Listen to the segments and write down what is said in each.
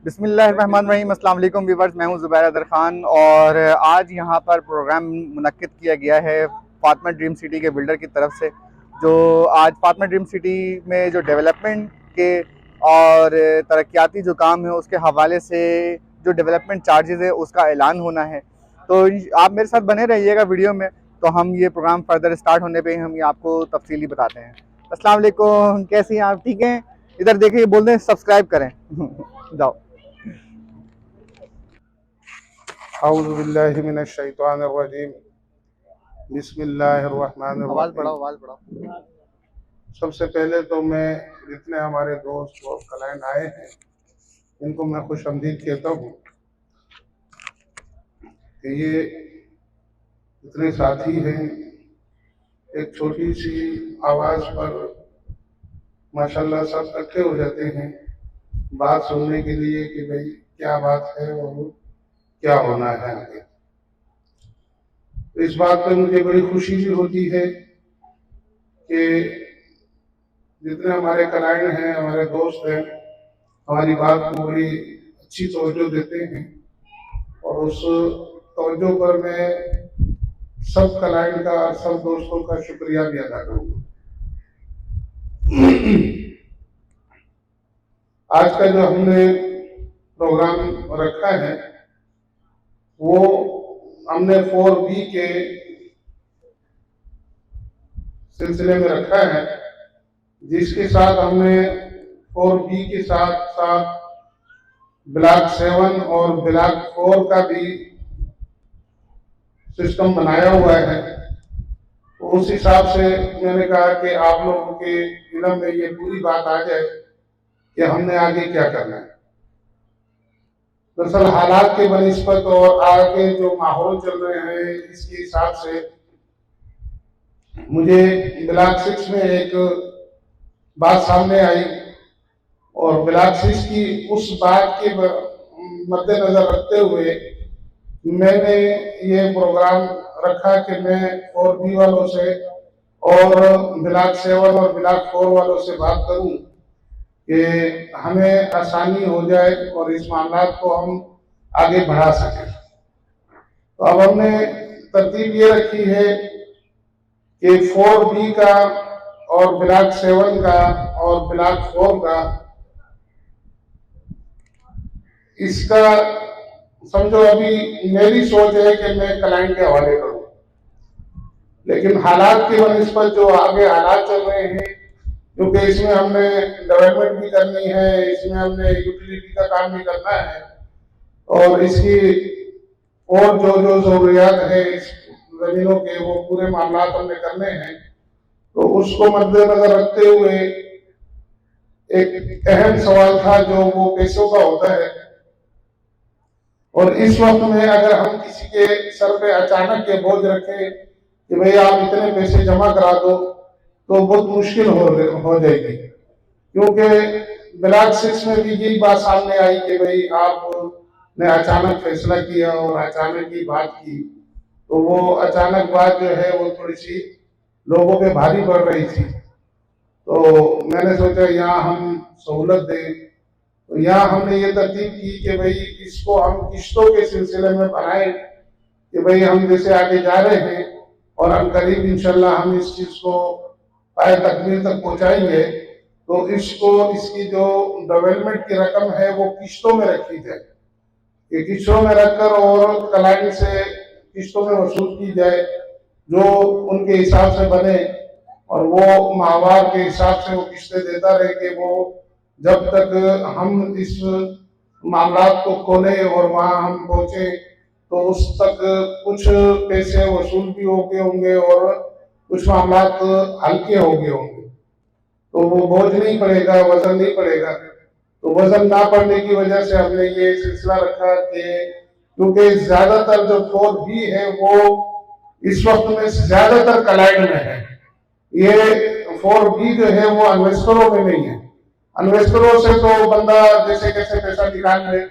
बिस्मिल्लाहिर्रहमानिर्रहीम। अस्सलाम वालेकुम व्यूअर्स, मैं हूं ज़ुबैर अदर ख़ान और आज यहाँ पर प्रोग्राम मुनक्किद किया गया है फातिमा ड्रीम सिटी के बिल्डर की तरफ से। जो आज फातिमा ड्रीम सिटी में जो डेवलपमेंट के और तरक्याती जो काम है उसके हवाले से जो डेवलपमेंट चार्जेस है उसका ऐलान होना है। तो आप मेरे साथ बने रहिएगा वीडियो में, तो हम ये प्रोग्राम फर्दर स्टार्ट होने पे हम ये आपको तफसीली बताते हैं। अस्सलाम वालेकुम, कैसी हैं आप? ठीक हैं? इधर देखिए, बोल दें सब्सक्राइब करें। जाओ। औज़ुबिल्लाहिमिनश्शैतानिर्रजीम। आवाज़ बढ़ाओ, बिस्मिल्लाहिर्रहमानिर्रहीम। आवाज़ बढ़ाओ। सबसे पहले तो मैं जितने हमारे दोस्त और क्लाइंट आए हैं इनको मैं खुशामदीद कहता हूँ कि ये इतने साथी हैं, एक छोटी सी आवाज़ पर माशाल्लाह सब इकट्ठे हो जाते हैं बात सुनने के लिए कि भाई क्या बात है और क्या होना है आगे। तो इस बात पर मुझे बड़ी खुशी भी होती है कि जितने हमारे क्लाइंट हैं, हमारे दोस्त हैं, हमारी बात को बड़ी अच्छी तवज्जो देते हैं और उस तवज्जो पर मैं सब क्लाइंट का, सब दोस्तों का शुक्रिया भी अदा करूँगा। आज का जो हमने प्रोग्राम रखा है वो हमने 4B के सिलसिले में रखा है, जिसके साथ हमने 4B के साथ साथ ब्लॉक 7 और ब्लॉक 4 का भी सिस्टम बनाया हुआ है। तो उस हिसाब से मैंने कहा कि आप लोगों के इल्म में ये पूरी बात आ जाए कि हमने आगे क्या करना है। दरअसल हालात के बनिस्बत और आगे जो माहौल चल रहे हैं इसके हिसाब से मुझे ब्लॉक 6 में एक बात सामने आई और ब्लॉक 6 की उस बात के मद्देनजर रखते हुए मैंने ये प्रोग्राम रखा कि मैं 4B वालों से और ब्लॉक 7 और ब्लॉक 4 वालों से बात करूं कि हमें आसानी हो जाए और इस मामला को हम आगे बढ़ा सकें। तो अब हमने तरतीब ये रखी है कि 4B का और ब्लॉक 7 का और ब्लॉक 4 का इसका समझो अभी मेरी सोच है कि मैं क्लाइंट के हवाले करूं, लेकिन हालात की बनिस्बत जो आगे हालात चल रहे हैं, क्योंकि इसमें हमने डेवलपमेंट भी करनी है, इसमें हमने यूटिलिटी का काम भी करना है और इसकी और जो जो जरूरियात है इस जमीनों के वो पूरे मामला हमने करने हैं। तो उसको मद्देनजर रखते हुए एक अहम सवाल था जो वो पैसों का होता है और इस वक्त में अगर हम किसी के सर पे अचानक के बोझ रखें कि भाई आप इतने पैसे जमा करा दो तो बहुत मुश्किल हो जाएगी, क्योंकि ब्लॉक 6 में भी यही बात सामने आई कि भाई आपने अचानक फैसला किया और अचानक ही बात की, तो वो अचानक बात जो है वो थोड़ी सी लोगों पे भारी पड़ रही थी। तो मैंने सोचा यहाँ हम सहूलत दें, तो यहाँ हमने ये तरतीब की कि भाई इसको हम किस्तों के सिलसिले में बनाए कि भाई हम जैसे आगे जा रहे हैं और हम करीब इंशाल्लाह हम इस चीज को पाए तकमील तक पहुंचाएंगे, तो इसको इसकी जो डेवलपमेंट की रकम है वो किस्तों में रखी जाए, कि किस्तों में रखकर और क्लाइंट से किस्तों में वसूल की जाए जो उनके हिसाब से बने और वो माहवार के हिसाब से वो किस्तें देता रहे कि वो जब तक हम इस मामला को खोले और वहां हम पहुंचे तो उस तक कुछ पैसे वसूल भी हो गए होंगे और कुछ मामला हल्के हो गए होंगे, तो वो बोझ नहीं पड़ेगा, वजन नहीं पड़ेगा। तो वजन ना पड़ने की वजह से हमने ये सिलसिला रखा कि क्योंकि ज्यादातर जो 4B है वो इस वक्त में ज्यादातर क्लाइंट में है, ये 4B जो है वो इन्वेस्टरों में नहीं है। इन्वेस्टरों से तो बंदा जैसे कैसे पैसा निकाल ले,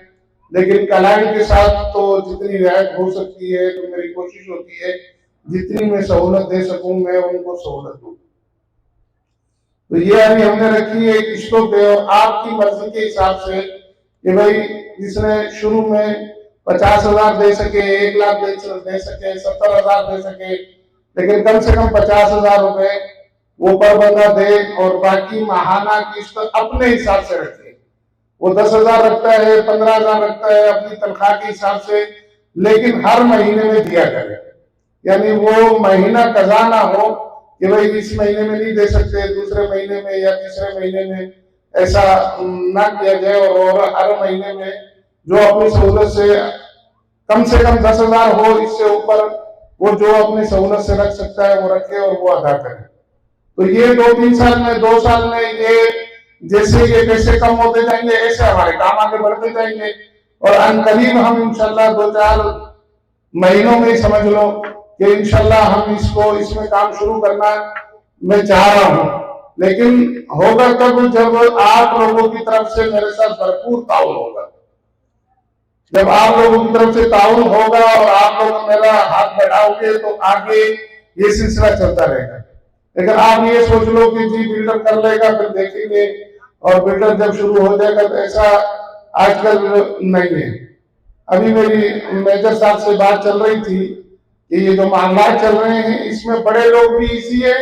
लेकिन क्लाइंट के साथ तो जितनी रियायत हो सकती है तो मेरी कोशिश होती है जितनी मैं सहूलत दे सकूं मैं उनको सहूलत दूं। तो ये अभी हमने रखी है किस्तों पे और आपकी मर्जी के हिसाब से कि भाई जिसने शुरू में 50,000 दे सके, 1 लाख दे सके, 70,000 दे सके, लेकिन कम से कम 50,000 रुपए वो पर बंदा दे और बाकी माहाना किस्त अपने हिसाब से रखे। वो 10,000 रखता है, 15,000 रखता है अपनी तनख्वाह के हिसाब से, लेकिन हर महीने में दिया करे। यानी वो महीना कजा ना हो कि भाई इस महीने में नहीं दे सकते, दूसरे महीने में या तीसरे महीने में, ऐसा ना किया जाए। और हर महीने में जो अपनी सहूलत से कम 10,000 हो, इससे ऊपर वो जो अपनी सहूलत से रख सकता है वो रखे और वो अदा करे। तो ये 2-3 साल में, 2 साल में ये जैसे ये पैसे कम होते जाएंगे, ऐसे हमारे काम आगे बढ़ते जाएंगे और अनकरीब हम इंशाल्लाह 2-4 महीनों में समझ लो कि इंशाल्लाह हम इसमें काम शुरू करना मैं चाह रहा हूं। लेकिन होगा तब जब आप लोगों की तरफ से मेरे साथ भरपूर ताउन होगा। जब आप लोगों की तरफ से ताउन होगा और आप लोग मेरा हाथ बढ़ाओगे तो आगे ये सिलसिला चलता रहेगा। लेकिन आप ये सोच लो कि जी बिल्डर कर लेगा फिर देखेंगे, और बिल्डर जब शुरू हो जाएगा, तो ऐसा आजकल नहीं है। अभी मेरी मेजर साहब से बात चल रही थी कि ये जो मामला चल रहे हैं इसमें बड़े लोग भी इजी है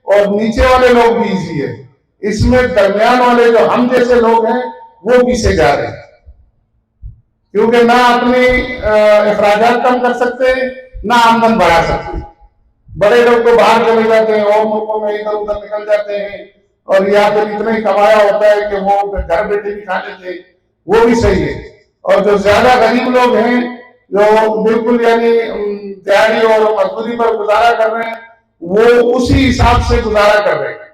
और नीचे वाले लोग भी इजी है। इसमें दरमियान वाले जो हम जैसे लोग हैं वो पीछे जा रहे हैं, क्योंकि ना अपनी अखराजात कम कर सकते, ना आमदन बढ़ा सकते। बड़े लोग तो बाहर चले जाते हैं और मुल्कों में इधर उधर निकल जाते हैं, और या फिर इतना ही कमाया होता है कि वो घर बैठे भी खा लेते, वो भी सही है। और जो ज्यादा गरीब लोग हैं, जो बिल्कुल यानी दिहाड़ी और मजदूरी पर गुजारा कर रहे हैं, वो उसी हिसाब से गुजारा कर रहे हैं,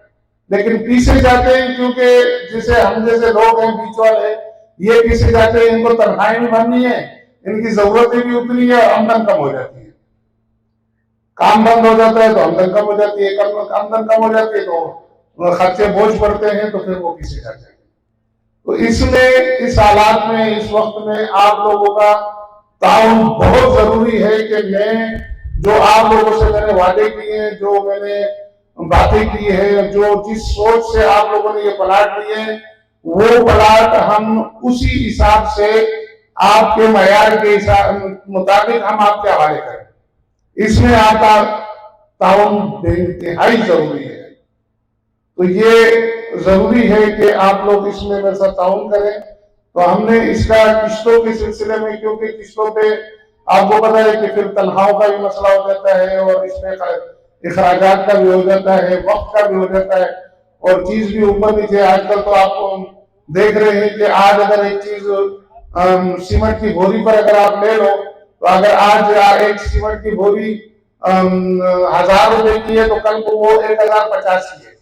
लेकिन पीछे जाते हैं क्योंकि जैसे हम जैसे लोग हैं बीच वाले, ये पीछे जाते हैं। इनको तनख्वाहें भी भरनी है, इनकी जरूरतें भी उतनी है, आमदन कम हो जाती है। काम बंद हो जाता है तो आमदन कम हो जाती है, आमदन कम हो जाती है तो खर्चे बोझ पड़ते हैं, तो फिर वो पीछे जाते हैं। तो इसमें इस हालात में, इस वक्त में आप लोगों का ताउन बहुत जरूरी है कि मैं जो आप लोगों से मैंने वादे किए हैं, जो मैंने बातें की है, जो जिस सोच से आप लोगों ने ये प्लाट लिए हैं, वो प्लाट हम उसी हिसाब से आपके मयार के मुताबिक हम आपके हवाले करें। इसमें आपका ताउन बेइंतहाई जरूरी है। तो ये जरूरी है कि आप लोग इसमें मेरे साथ ताउन करें। तो हमने इसका किस्तों के सिलसिले में, क्योंकि किस्तों पे आपको पता है कि फिर तनख्वाहों का भी मसला हो जाता है और इसमें इखराजात का भी हो जाता है, वक्त का भी हो जाता है, और चीज भी ऊपर नीचे। आजकल तो आप देख रहे हैं कि आज अगर एक चीज सीमेंट की बोरी पर अगर आप ले लो, तो अगर आज एक सीमेंट की बोरी 1,000 रुपए की है तो कल को वो 1,050 की है,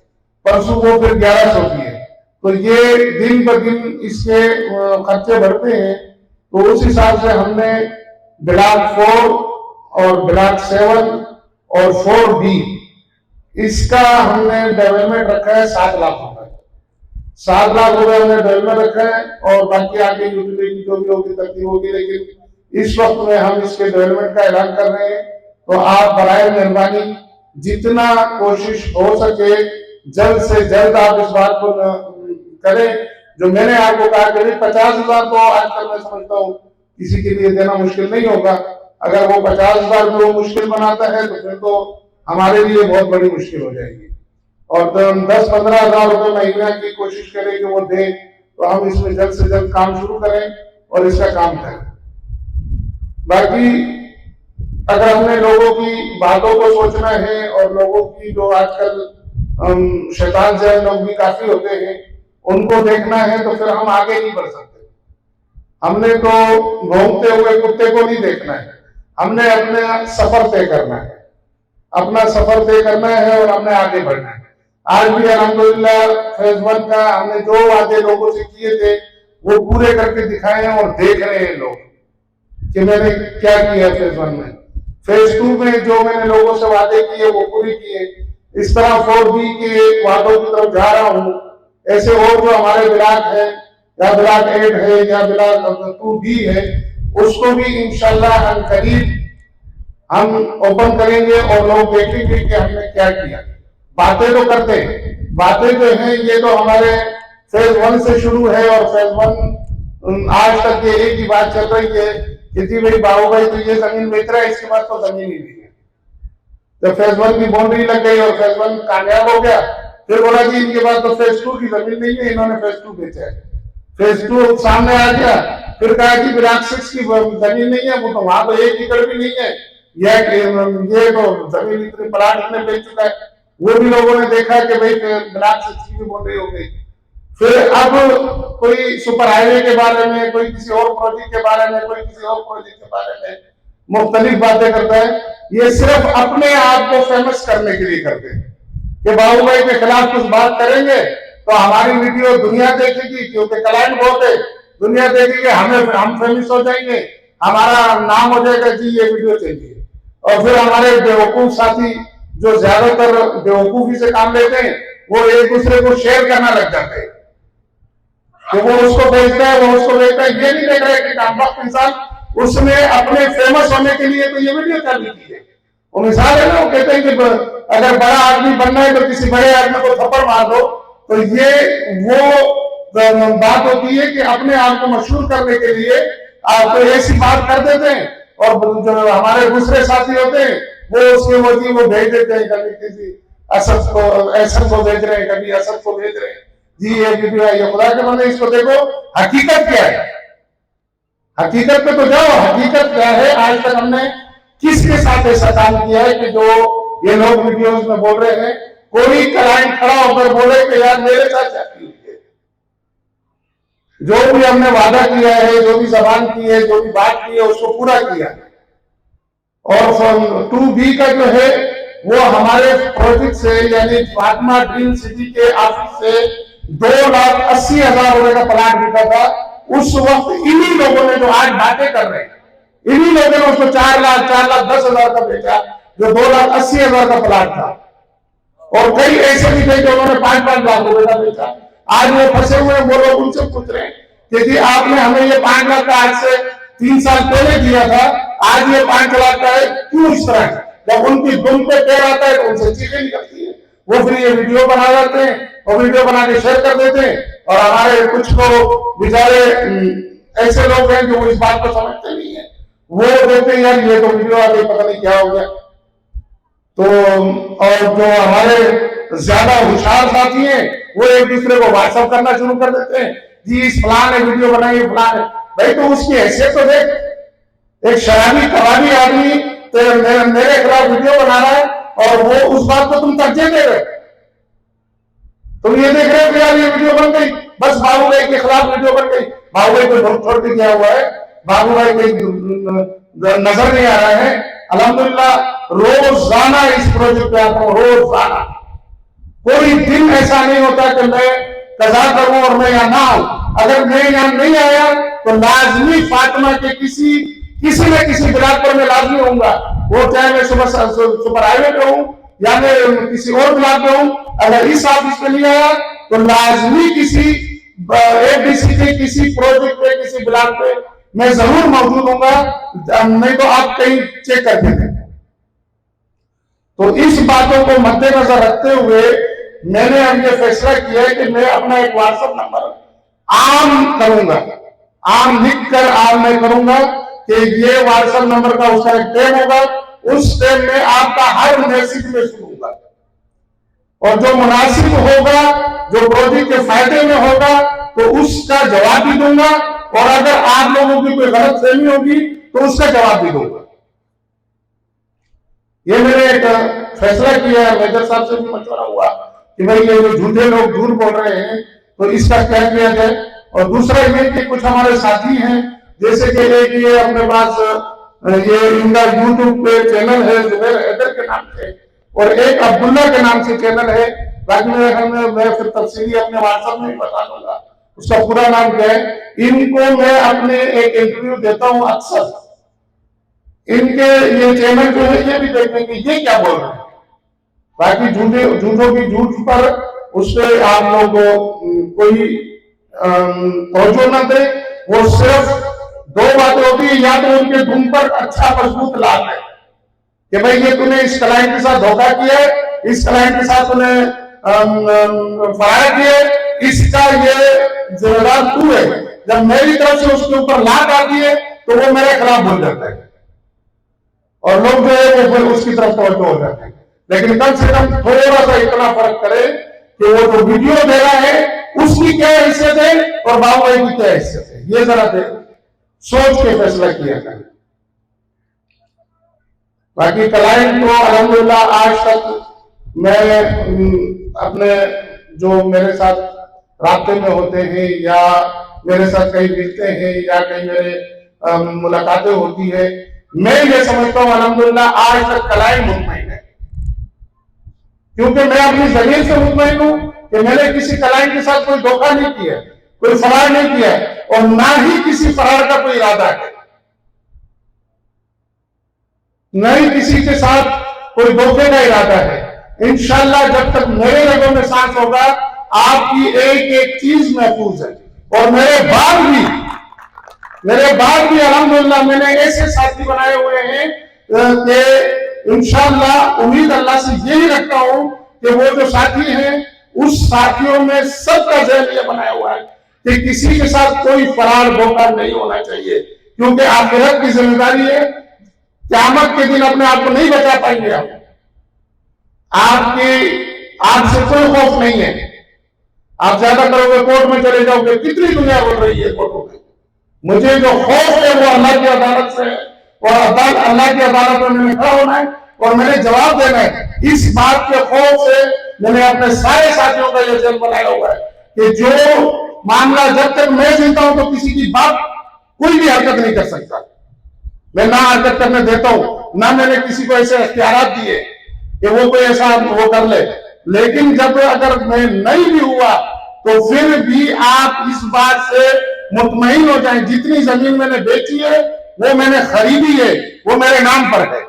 परसों वो फिर 1,100 की है। तो ये दिन ब दिन इसके खर्चे बढ़ते हैं। तो उस हिसाब से हमने ब्लॉक 4 और ब्लॉक 7 और 4B इसका हमने डेवलपमेंट रखा है 7 लाख रुपए। 7 लाख रुपए हमने डेवलपमेंट रखा है, और बाकी आगे यूटिलिटी जो भी होगी तरतीब होगी। लेकिन इस वक्त में हम इसके डेवलपमेंट का ऐलान कर रहे हैं, तो आप बराए मेहरबानी जितना कोशिश हो सके जल्द से जल्द आप इस बात को करें। जो मैंने आपको कहा कि 50,000 तो आजकल मैं समझता हूँ किसी के लिए देना मुश्किल नहीं होगा। अगर वो 50,000 को मुश्किल बनाता है तो फिर तो हमारे लिए बहुत बड़ी मुश्किल हो जाएगी। और 10-15 हजार रुपए महीने की कोशिश करें कि वो दे, तो हम इसमें जल्द से जल्द काम शुरू करें और इसका काम करें। बाकी अगर हमने लोगों की बातों को सोचना है, और लोगों की जो आजकल शैतान से लोग भी काफी होते हैं, उनको देखना है, तो फिर हम आगे नहीं बढ़ सकते। हमने तो घूमते हुए कुत्ते को नहीं देखना है, हमने अपना सफर तय करना है, अपना सफर तय करना है और हमने आगे बढ़ना है। आज भी अल्हम्दुलिल्लाह फेज 1 का हमने जो वादे लोगों से किए थे वो पूरे करके दिखाए हैं, और देख रहे हैं लोग कि मैंने क्या किया फेज 1 में। फेज 2 में जो मैंने लोगों से वादे किए वो पूरे किए। इस तरह 4B के वादों की तरफ जा रहा हूँ। ऐसे और जो हमारे ब्लॉक है, या ब्लॉक 8 है, या ब्लॉक 2B है, उसको भी इंशाल्लाह करीब हम ओपन करेंगे और लोग देखेंगे कि हमने क्या किया। बातें तो करते हैं, बातें जो हैं ये तो हमारे फेज 1 से शुरू है, और फेज 1 आज तक ये एक ही बात चल रही है कि जी भाई बाबू भाई तो ये जमीन बेच रहा है, इसके बाद तो जमीन ही नहीं है। जब फेज 1 की बाउंड्री लग गई और फेज 1 कामयाब हो गया, फिर बोला जी इनके पास तो फेज 2 की जमीन नहीं है, इन्होंने फेज 2 बेचा है। फेज 2 सामने आ गया, फिर कहा कि ब्लॉक 6 की जमीन नहीं है, वो तो वहां तो 1 एकड़ भी नहीं है, ये तो जमीन इतने प्लाट इतने बेच चुका है। वो भी लोगों ने देखा कि भाई ब्लॉक 6 की भी बाउंड्री हो गई। फिर अब कोई सुपर हाईवे के बारे में, कोई किसी और प्रोजेक्ट के बारे में, कोई किसी और प्रोजेक्ट के बारे में मुख्तलिफ बातें करता है। ये सिर्फ अपने आप को फेमस करने के लिए करते हैं कि बाबू भाई के खिलाफ कुछ बात करेंगे तो हमारी वीडियो दुनिया देखेगी, क्योंकि क्लाइंट बहुत है, दुनिया देखेगी, हम फेमस हो जाएंगे, हमारा नाम हो जाएगा, जी ये वीडियो चाहिए। और फिर हमारे बेवकूफ साथी जो ज्यादातर बेवकूफी से काम लेते हैं, वो एक दूसरे को शेयर करना लग जाते हैं कि वो उसको भेजता है, वो उसको भेजता है। ये नहीं देख रहे कि कामवक्त इंसान उसने अपने फेमस होने के लिए तो ये वीडियो चालू की है। वो मिसाल है ना, वो कहते हैं कि अगर बड़ा आदमी बनना है तो किसी बड़े आदमी को थप्पड़ मार दो। तो ये वो बात होती है कि अपने आप को मशहूर करने के लिए आप तो ऐसी बात कर देते हैं, और जो हमारे दूसरे साथी होते हैं वो उसके वो भेज देते हैं, कभी किसी असद को भेज रहे हैं, कभी असद को भेज रहे हैं, जी ये वीडियो है, ये खुदा के बंदे इसको देखो, हकीकत क्या है, हकीकत पे तो जाओ। हकीकत क्या है? आज तक हमने किसके साथ ऐसा काम किया है कि जो ये लोग वीडियोस में बोल रहे हैं, कोई क्लाइंट खड़ा होकर बोले कि यार मेरे साथ जाती हुई है। जो भी हमने वादा किया है, जो भी जबान की है, जो भी बात की है, उसको पूरा किया। और 2B का जो है वो हमारे प्रोजेक्ट से, यानी फातिमा ड्रीम सिटी के ऑफिस से 2,80,000 रुपए का प्लाट बिका था। उस वक्त इन्हीं लोगों ने, जो आज बातें कर रहे हैं, इन्हीं लोगों ने उसको 4,10,000 का बेचा, जो 2,80,000 का प्लाट था। और कई ऐसे भी थे जो उन्होंने 5-5 लाख रुपए का बेचा। आज वो फंसे हुए हैं, वो लोग उनसे पूछ रहे हैं कि जी आपने हमें ये 5 लाख का आज से 3 साल पहले दिया था, आज ये 5 लाख का है, क्यों इस तरह? जब उनकी दुम पे पैर आता है तो उनसे चीखें निकलती है, वो फिर ये वीडियो बना देते हैं और वीडियो बना के शेयर कर देते हैं। और हमारे कुछ तो बेचारे ऐसे लोग हैं जो इस बात को समझते नहीं है, वो कहते हैं यार ये तो वीडियो आ गई, पता नहीं क्या हो गया। तो और जो हमारे ज्यादा होशियार साथी हैं, वो एक दूसरे को व्हाट्सएप करना शुरू कर देते हैं, जी इस फलान ने वीडियो बनाई, फलान है। भाई तो उसकी हैसियत तो देख, एक शराबी कबाबी आदमी तो मेरे खिलाफ वीडियो बना रहा है और वो उस बात को तुम तरजीह दे रहे। तुम ये देख रहे हो कि यार ये वीडियो बन गई, बस बाबू भाई के खिलाफ वीडियो बन गई, बाबू भाई को छोड़ के गया हुआ है, बाबू भाई कोई नजर नहीं आ रहा है। अल्हम्दुलिल्लाह रोजाना इस प्रोजेक्ट पे आता हूँ, रोजाना। कोई दिन ऐसा नहीं होता कि मैं कजा करूं और मैं यहाँ ना आऊं। अगर मैं यहाँ नहीं आया तो लाजमी फातिमा के किसी न किसी ब्लॉक पर मैं लाजमी होऊंगा, वो चाहे मैं सुपर हाईवे पे हूं या मैं किसी और ब्लॉक पे हूं। अगर इस ऑफिस पे नहीं आया तो लाजमी किसी एफडीसी के किसी प्रोजेक्ट पे, किसी ब्लॉक पे मैं जरूर मौजूद होऊंगा, नहीं तो आप कहीं चेक करके दें। तो इस बातों को मद्देनजर रखते हुए मैंने अब ये फैसला किया है कि मैं अपना एक व्हाट्सएप नंबर आम करूंगा, आम लिख कर आम मैं करूंगा कि ये व्हाट्सएप नंबर का उसका एक टैब होगा, उस टैब में आपका हर मैसेज में सुनूंगा और जो मुनासिब होगा, जो प्रोजेक्ट के फायदे में होगा तो उसका जवाब भी दूंगा, और अगर आप लोगों की कोई गलत फहमी होगी तो उसका जवाब भी दूंगा। ये मैंने एक फैसला किया है, मेजर साहब से भी मशवरा हुआ कि भाई ये जो झूठे लोग झूठ बोल रहे हैं तो इसका क्या किया जाए। और दूसरा ये कि कुछ हमारे साथी हैं, जैसे कि एक ये अपने पास ये इनका यूट्यूब पे चैनल है जुबैर हैदर के नाम से, और एक अब्दुल्ला के नाम से चैनल है। बाकी मैं फिर तफसीली अपने व्हाट्सएप में भी बता दूंगा उसका पूरा नाम क्या है। इनको मैं अपने एक इंटरव्यू देता हूं अक्सर, इनके ये चैनल जो है ये भी देखने की ये क्या बोल रहे हैं। बाकी झूठों की झूठ पर उस पर आप लोग कोई तवज्जो न दे। वो सिर्फ 2 बातें होती है, या तो उनके धुन पर अच्छा मजबूत लाभ है कि भाई ये तूने इस क्लाइंट के साथ धोखा किया है, इस क्लाइंट के साथ तूने फरार किया है, इसका ये जिम्मेदार तू है, जब मेरी तरफ से उसके ऊपर लात आती है तो वो मेरे खिलाफ बोल जाता है और लोग जो है वो फिर उसकी तरफ तवज्जो हो जाते हैं। लेकिन कम से कम थोड़ा सा इतना फर्क करे कि वो जो वीडियो दे रहा है उसकी क्या हैसियत है और बाबू भाई की क्या हैसियत है, ये जरा सोच के फैसला किया करें। बाकी क्लाइंट को अल्हम्दुलिल्लाह आज तक मैं अपने जो मेरे साथ रास्ते में होते हैं या मेरे साथ कहीं मिलते हैं या कहीं मेरे मुलाकातें होती है, मैं ये समझता हूँ अल्हम्दुलिल्लाह आज तक क्लाइंट मुतमईन है, क्योंकि मैं अपनी जमीन से मुतमईन हूं कि मैंने किसी क्लाइंट के साथ कोई धोखा नहीं किया, कोई फरार नहीं किया और ना ही किसी फरार का कोई इरादा है, न ही किसी के साथ कोई धोखे का इरादा है। इंशाल्लाह जब तक मेरे रगों में सांस होगा आपकी एक एक चीज महफूज है और मेरे बाद भी अल्हम्दुलिल्लाह मैंने ऐसे साथी बनाए हुए हैं कि इंशाल्लाह उम्मीद अल्लाह से यही रखता हूं कि वो जो साथी हैं उस साथियों में सबका ज़हन ये बनाया हुआ है कि किसी के साथ कोई फरार धोखा नहीं होना चाहिए, क्योंकि आखिरत की जिम्मेदारी है। क़यामत के दिन अपने आप को नहीं बचा पाएंगे आपसे कोई खौफ नहीं है। आप ज्यादा करोगे कोर्ट में चले जाओगे, कितनी दुनिया बोल रही है कोर्टों में। मुझे जो खौफ है वो अल्लाह की अदालत से और अल्लाह की अदालत में मैंने खड़ा होना है और मैंने जवाब देना है। इस बात के खौफ से मैंने अपने सारे साथियों का यह जल बनाया हुआ है कि जो मामला जब तक मैं जिंदा हूं तो किसी की बात कोई भी हरकत नहीं कर सकता, मैं ना हरकत करने देता हूं, ना मैंने किसी को ऐसे अख्तियार दिए कि वो कोई ऐसा वो कर ले। लेकिन जब अगर मैं नहीं भी हुआ तो फिर भी आप इस बात से मुतमईन हो जाएं, जितनी जमीन मैंने बेची है वो मैंने खरीदी है, वो मेरे नाम पर है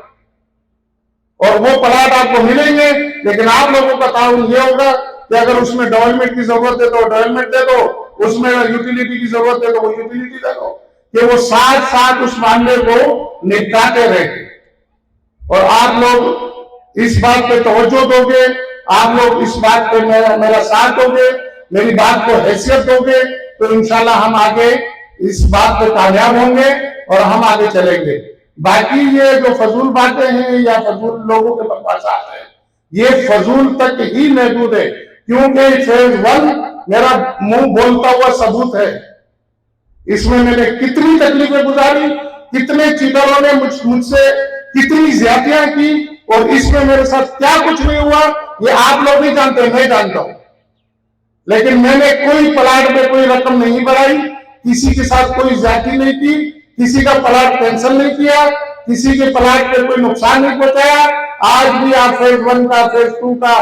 और वो प्लाट आपको मिलेंगे। लेकिन आप लोगों का ताउन ये होगा कि अगर उसमें डेवलपमेंट की जरूरत है तो डेवलपमेंट दे दो, उसमें यूटिलिटी की जरूरत है तो वो यूटिलिटी दे दो, कि वो साथ साथ उस मामले को निपटाते रहे। और आप लोग इस बात पे तवज्जो दोगे, आप लोग इस बात पे मेरा साथ दोगे, मेरी बात को हैसियत दोगे, तो इंशाल्लाह हम आगे इस बात पे कामयाब होंगे और हम आगे चलेंगे। बाकी ये जो फजूल बातें हैं या फजूल लोगों के बकवासात हैं, ये फजूल तक ही महदूद है, क्योंकि फेज 1 मेरा मुंह बोलता हुआ सबूत है। इसमें मैंने कितनी तकलीफें गुजारी, कितने चीटरों ने मुझसे कितनी ज्यादतियां की और इसमें मेरे साथ क्या कुछ नहीं हुआ ये आप लोग नहीं जानते, मैं जानता हूं। लेकिन मैंने कोई प्लाट में कोई रकम नहीं बढ़ाई, किसी के साथ कोई ज्यादती नहीं की, किसी का प्लाट कैंसिल नहीं किया, किसी के प्लाट पे कोई नुकसान नहीं पहुंचाया। आज भी आप फेज 1 का फेज 2 का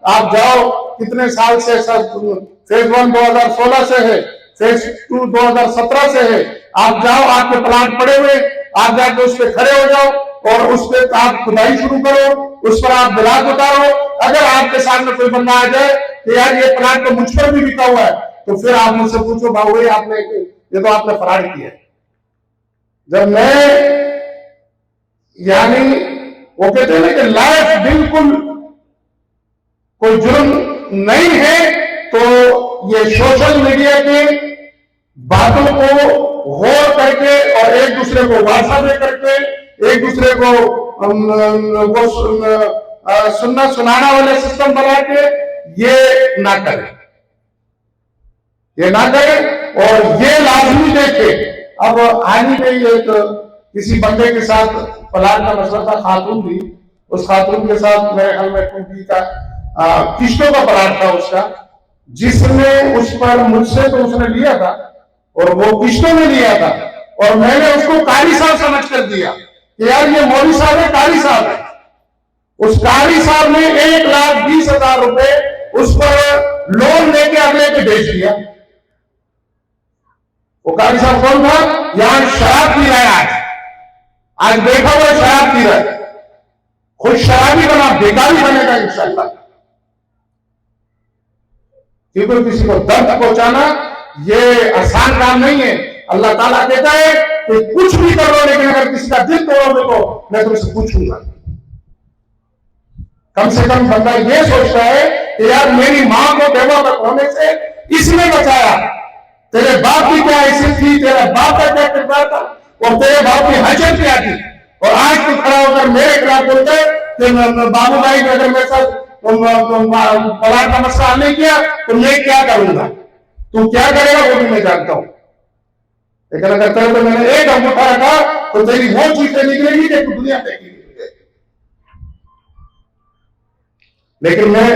आप जाओ, कितने साल से फेज 1 2016 से है, फेज 2 2017 से है। आप जाओ, आपके प्लाट पड़े हुए, आप जाके उस पर खड़े हो जाओ और उस पर आप खुदाई शुरू करो, उस पर आप बिलात उतारो। अगर आपके सामने कोई बंदा आ जाए कि यार ये प्लाट तो मुझ पर भी बिका हुआ है, तो फिर आप मुझसे पूछो बाबू भाई आपने ये तो आपने फरार किया। जब मैं यानी वो कहते हैं ना कि लाइफ बिल्कुल कोई जुर्म नहीं है, तो ये सोशल मीडिया के बातों को गौर करके और एक दूसरे को व्हाट्सएप करके एक दूसरे को वो सुनना सुनाना वाले सिस्टम बना के ये ना करें, ये ना करें और ये लाजमी देखे। अब हाल ही में एक किसी बंदे के साथ प्लाट का मसला था, खातून थी, उस खातून के साथ मेरे ख्याल में 2B का किश्तों का प्लाट था उसका, जिसने उस पर मुझसे तो उसने लिया था और वो किश्तों में लिया था और मैंने उसको कारी साहब समझ कर दिया कि यार ये मौलवी साहब है, कारी साहब है। उस कारी साहब ने 1,20,000 रुपए उस पर लोन लेके अगले पे भेज दिया। वो कारी साहब कौन था? यहां शराब पी रहा है, आज देखा हुआ शराब पी रहा है, खुद शराबी बना, बेकारी बनेगा इंशाल्लाह। क्योंकि किसी को दर्द पहुंचाना ये आसान काम नहीं है। अल्लाह ताला कहता है कि कुछ भी कर लो, लेकिन अगर किसी का दिल तोड़ोगे तो मैं तुमसे पूछूंगा। कम से कम बंदा ये सोचता है कि यार मेरी मां को बेवा होने से इसने बचाया, तेरे बाप की क्या हैसियत थी, तेरा बाप का क्या किरदार था और तेरे बाप की हैसियत क्या थी। और आज तू खड़ा होकर मेरे खिलाफ बोलता है कि बाबू भाई अगर मेरे साथ प्लाट का मसला हल नहीं किया तो मैं क्या करूंगा। तू क्या करेगा वो भी मैं जानता हूं, लेकिन अगर तेरे पे मैंने एक अंगूठा रखा तो तेरी वो चीजें निकलेगी कि तू दुनिया देखेगी। लेकिन मैं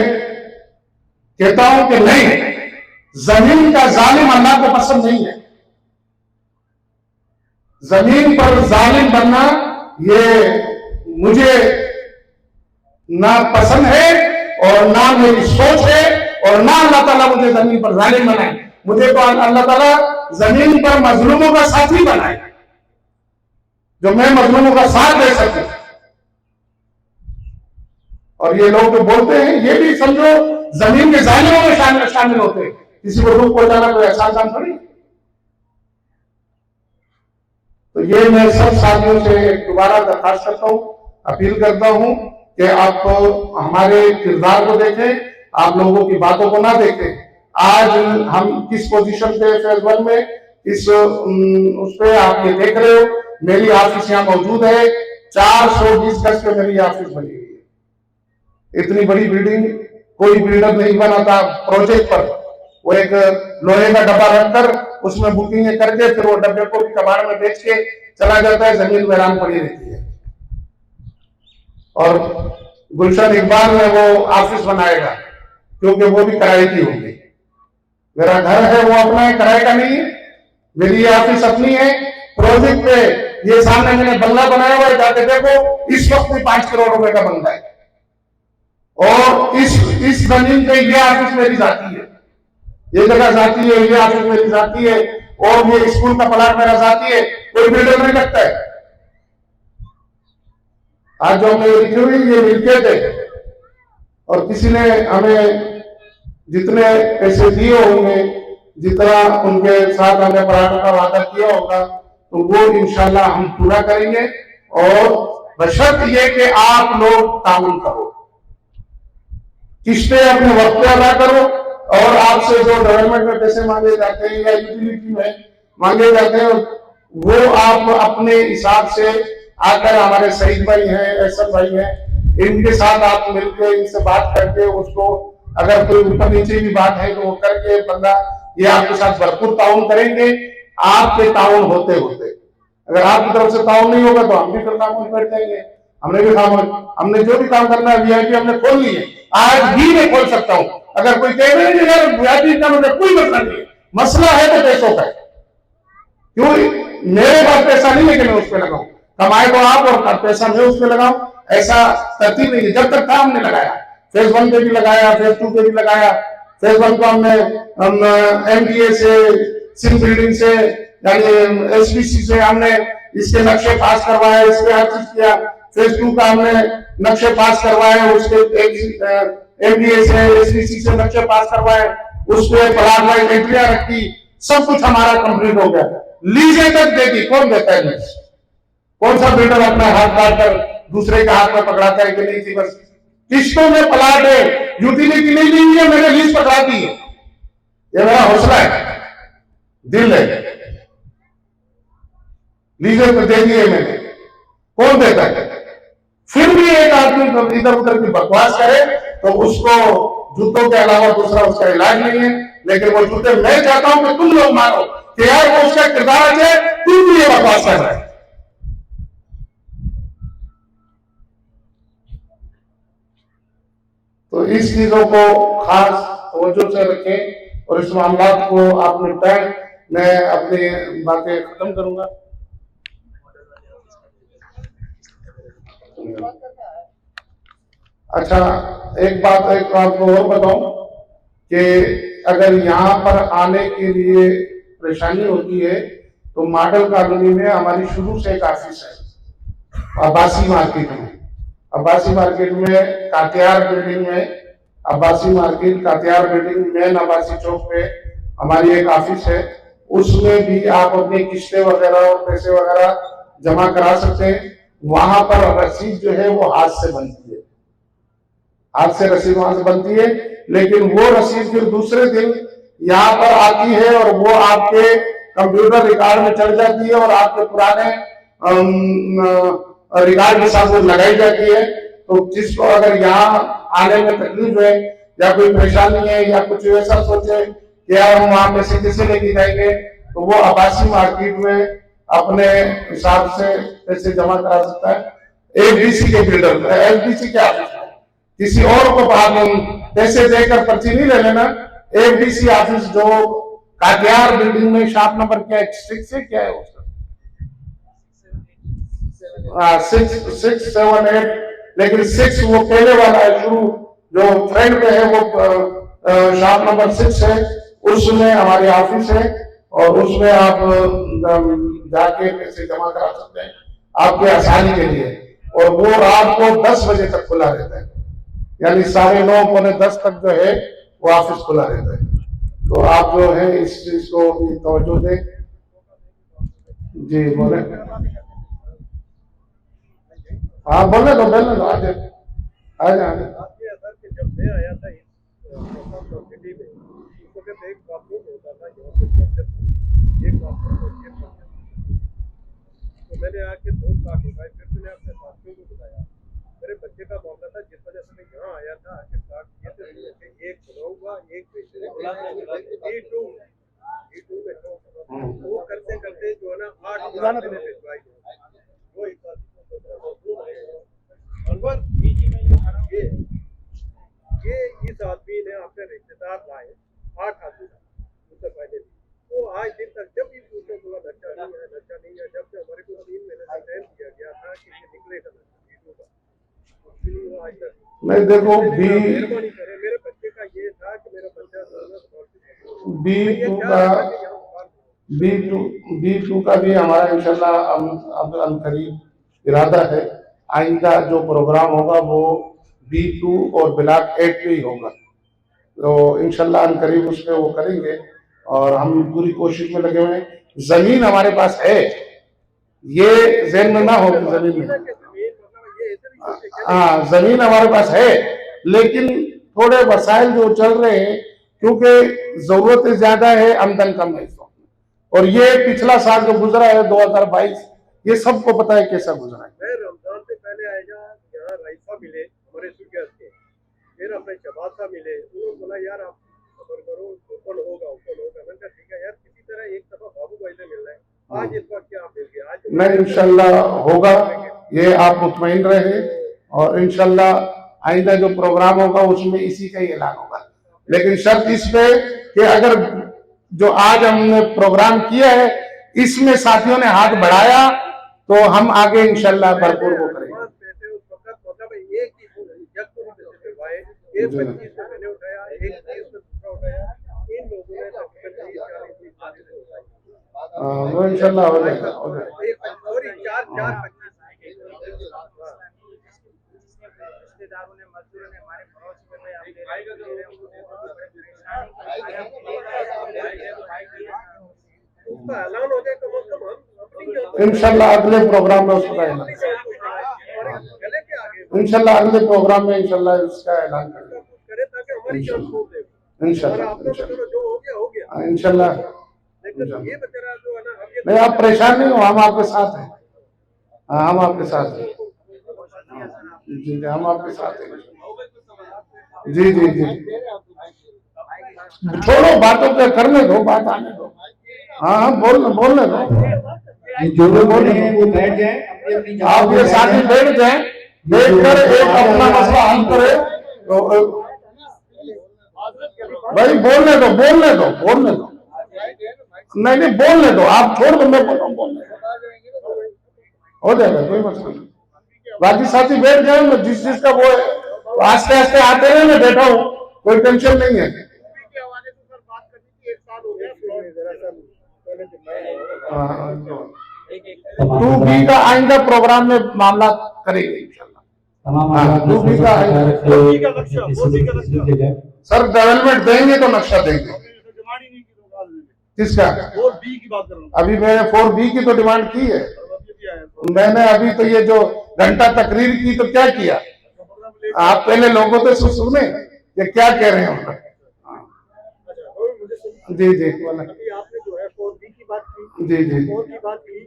कहता हूं कि नहीं, जमीन का जालिम अल्लाह को पसंद नहीं है। जमीन पर जालिम बनना ये मुझे ना पसंद है और ना मेरी सोच है और ना अल्लाह ताला मुझे जमीन पर जालिम बनाए। मुझे तो अल्लाह ताला जमीन पर मजलूमों का साथी बनाए, जो मैं मजलूमों का साथ दे सकूं। और ये लोग जो बोलते हैं ये भी समझो जमीन के जालिमों में शामिल होते हैं। किसी को दुख पहुंचाना कोई आसान काम थोड़ी। तो ये मैं सब साथियों से दोबारा दरखास्त करता हूं, अपील करता हूं कि आप हमारे किरदार को देखें, आप लोगों की बातों को ना देखें। आज हम किस पोजीशन पे फेज 1 में इस उस पे आप ये देख रहे हो, मेरी ऑफिस यहाँ मौजूद है। 420 गज पे मेरी ऑफिस बनी हुई है। इतनी बड़ी बिल्डिंग कोई बिल्डर नहीं बनाता प्रोजेक्ट पर। वो एक लोहे का डब्बा रखकर उसमें बुकिंग करके फिर वो डब्बे को कबाड़ में बेच के चला जाता है, जमीन वीरान पड़ी रहती है। और गुलशन इकबाल ने वो ऑफिस बनाएगा क्योंकि वो भी किराए की होगी। मेरा घर है वो अपना है, किराए का नहीं है। मेरी ये ऑफिस अपनी है। प्रोजेक्ट पे ये सामने मैंने बंगला बनाया हुआ है, जाके देखो, इस वक्त भी 5 करोड़ रुपए का बंगला है। और इस जमीन पे ये ऑफिस मेरी जाती है, ये जगह जाती है, ये ऑफिस मेरी जाती है और ये स्कूल का प्लाट मेरा जाती है। कोई बिल्डर नहीं लगता है। आज जो हमने लिखी हुई ये मिलके थे और किसी ने हमें जितने पैसे दिए होंगे, जितना उनके साथ हमने प्लाटों का वादा किया होगा, तो वो इंशाल्लाह हम पूरा करेंगे। और बशर्त ये कि आप लोग ताउन करो, किस्तें अपने वक्त पे अदा करो और आपसे जो डेवलपमेंट में पैसे मांगे जाते हैं या यूटिलिटी में मांगे जाते हैं वो आप अपने हिसाब से आकर, हमारे शहीद भाई हैं, एहसन भाई हैं, इनके साथ आप मिलकर इनसे बात करके उसको अगर कोई ऊपर नीचे की बात है तो वो करके बंदा ये आपके साथ भरपूर ताउन करेंगे। आपके ताउन होते होते अगर आपकी तरफ से ताउन नहीं होगा तो हम भी फिर खामोश बैठ जाएंगे। हमने जो भी काम करना है वीआईपी हमने खोल ली है, आज भी मैं खोल सकता हूं। अगर कोई कह रहे हैं यार वीआईपी का मुझे कोई मसला नहीं है, मसला है तो पैसों का है। क्यों मेरे पास पैसा नहीं है कि मैं उस पर लगाऊं, कमाए तो आप और पैसा मैं उस पर लगाऊं, ऐसा तरतीब नहीं है। जब तक काम नहीं लगाया, फेज 1 पे भी लगाया, फेज 2 पे भी लगाया। फेज 1 को हमने एमडीए से, सिम बिल्डिंग से, यानी एसबीसी से हमने इसके नक्शे पास करवाए, इसके हर चीज किया। फेज 2 का हमने नक्शे पास करवाए, उसके एमडीए से, एसबीसी से नक्शे पास करवाए, उसपे प्लाट वाइज एंट्रियां रखी, सब कुछ हमारा कंप्लीट हो गया। लीजें तक दे दी, कौन देता है लीज? कौन सा बिल्डर अपना हाथ काट कर दूसरे के हाथ में पकड़ाता है कि नहीं थी, बस किस्तों में प्लाट है, यूटिलिटी नहीं ली है, मैंने लीज पकड़ा दी है। ये मेरा हौसला है, दिल है। लीजें तो दे दिए मैंने, कौन देता है? फिर भी एक आदमी इधर उधर की बकवास करे तो उसको जूतों के अलावा दूसरा उसका इलाज नहीं है। लेकिन वो जूते मैं चाहता हूं कि तुम लोग मानो कि यार वो उसका किरदार है, तुम भी ये बकवास कर रहे हैं। तो इस चीजों को खास तवज्जो से रखें और इस मामला को आप निपटाएं। मैं अपनी बातें खत्म करूंगा। अच्छा, एक आपको और बताऊं कि अगर यहाँ पर आने के लिए परेशानी होती है तो मॉडल कॉलोनी में हमारी शुरू से एक ऑफिस है, अब्बासी मार्केट में। अब्बासी मार्केट में कातियार बिल्डिंग में, Abbasi market Katiyar building main Abbasi चौक पे हमारी एक ऑफिस है। उसमें भी आप अपनी किस्तें वगैरह और पैसे वगैरह जमा करा सकते हैं। वहां पर रसीद जो है वो हाथ से बनती है, हाथ से रसीद वहां से बनती है। लेकिन वो रसीद फिर दूसरे दिन यहाँ पर आती है और वो आपके कंप्यूटर रिकॉर्ड में चढ़ जाती है और आपके पुराने रिकॉर्ड के साथ वो लगाई जाती है। तो जिसको अगर यहाँ आने में तकलीफ है या कोई परेशानी है या कुछ ऐसा सोचे कि यार हम वहां पैसे कैसे लेके जाएंगे, तो वो आभासी मार्केट में अपने हिसाब से पैसे जमा करा सकता है। एफडीसी के बिल्डर, एफडीसी क्या किसी और को पैसे देकर पर्ची नहीं ले लेना। एफडीसी ऑफिस जो काटियार बिल्डिंग में शॉप नंबर क्या है, 6 है क्या है उसका, 678, लेकिन 6 वो पहले वाला है, शुरू जो फ्रंट पे है वो शॉप नंबर 6 है, उसमें हमारी ऑफिस है और उसमें आप जाके पैसे जमा करा सकते हैं आपके आसानी के लिए। और वो रात को 10 बजे तक खुला रहता है, यानी 9:30 पौने 10 तक जो है वो ऑफिस खुला रहता है। तो आप जो है इस चीज को तवज्जो दें। जी बोले, हाँ बोले तो बोले आ जाए आ जाए। जब मैं आया था सिटी में, उस वक्त एक कानून होता था यहाँ पे, तो मैंने आके 2 साल उठाए, फिर मैंने अपने साथियों को बताया। मेरे बच्चे का मामला था, जिस वजह से मैं यहाँ आया था, आके स्टार्ट किए थे, एक खुला हुआ एक E2 में वो करते करते जो है ना 8 मैंने भिजवाई। वो एक ये इस आदमी ने अपने रिश्तेदार लाए 8 आदमी उससे पहले, तो आज दिन तक जब भी पूछो बोला नशा नहीं है। जब से हमारे को 3 महीने का टाइम दिया गया था कि ये निकलेगा नहीं देखो मेहरबानी करे, मेरे बच्चे का ये था कि मेरा बच्चा B2 का भी हमारा इंशाल्लाह अब करीब इरादा है, आइंदा जो प्रोग्राम होगा वो B2 और ब्लॉक 8 पे ही होगा। तो इंशाल्लाह करीब उसमें वो करेंगे और हम पूरी कोशिश में लगे हुए हैं। जमीन हमारे पास है, ये जहन में ना हो कि जमीन में, हाँ जमीन हमारे पास है, लेकिन थोड़े वसाइल जो चल रहे हैं, क्योंकि जरूरत ज्यादा है, आमदन कम है। और ये पिछला साल जो गुजरा है 2022, ये सबको पता है कैसा गुजरा है। मैं रमजान से पहले आएगा, यहाँ राइसा मिले हमारे सुर्खियात के, फिर अपने शबासा मिले, उन्होंने बोला यार आप खबर करो, ओपन होगा। मैंने कहा ठीक है यार, किसी तरह एक दफा बाबू भाई से मिल रहे हैं, आज इस वक्त क्या आप मिल गया, आज नहीं इंशाल्लाह होगा, ये आप मुतमईन रहे। और इंशाल्लाह आइंदा जो प्रोग्राम होगा उसमें इसी का ही ऐलान होगा, लेकिन शर्त इस पे कि अगर जो आज हमने प्रोग्राम किया है इसमें साथियों ने हाथ बढ़ाया तो हम आगे इंशाल्लाह भरपूर वो करेंगे। वो इंशाल्लाह हो जाएगा, हो जाएगा। रिश्तेदारों ने, मजदूरों ने, हमारे पड़ोस में ऐलान हो जाए कम से कम, इंशाल्लाह अगले प्रोग्राम में उसका ऐलान, इंशाल्लाह अगले प्रोग्राम में इंशाल्लाह इसका ऐलान करेंगे इंशाल्लाह इंशाल्लाह। नहीं आप परेशान नहीं हो, हम आपके साथ हैं, हाँ हम आपके साथ हैं, जी हम आपके साथ हैं। जी जी जी छोड़ो बातों पे, करने दो, बात आने दो। हाँ हाँ बोलने दो, जो लोग बोल रहे हैं वो बैठ जाए, आप ये साथी बैठ जाए, बैठ कर एक अपना मसला हल करे। तो भाई बोलने दो, नहीं बोलने दो, आप छोड़ दो, मैं बोलने हो जाएगा, कोई मसला नहीं। बाकी साथी बैठ जाए, मैं जिस चीज का वो है आस्ते आस्ते आते हैं, मैं बैठा हूँ, कोई टेंशन नहीं है। टू बी का आइंदा प्रोग्राम में मामला करेंगे इंशाल्लाह। टू बी का सर डेवलपमेंट देंगे तो नक्शा देंगे। किसका? 4B की बात कर रहा हूँ। अभी मैंने 4B की तो डिमांड की है मैंने। अभी तो ये जो घंटा तकरीर की तो क्या किया, आप पहले लोगों से सुने ये क्या कह रहे हैं। जी जी वाला अभी आपने जो है 4B की बात की, जी जी 4 की बात की,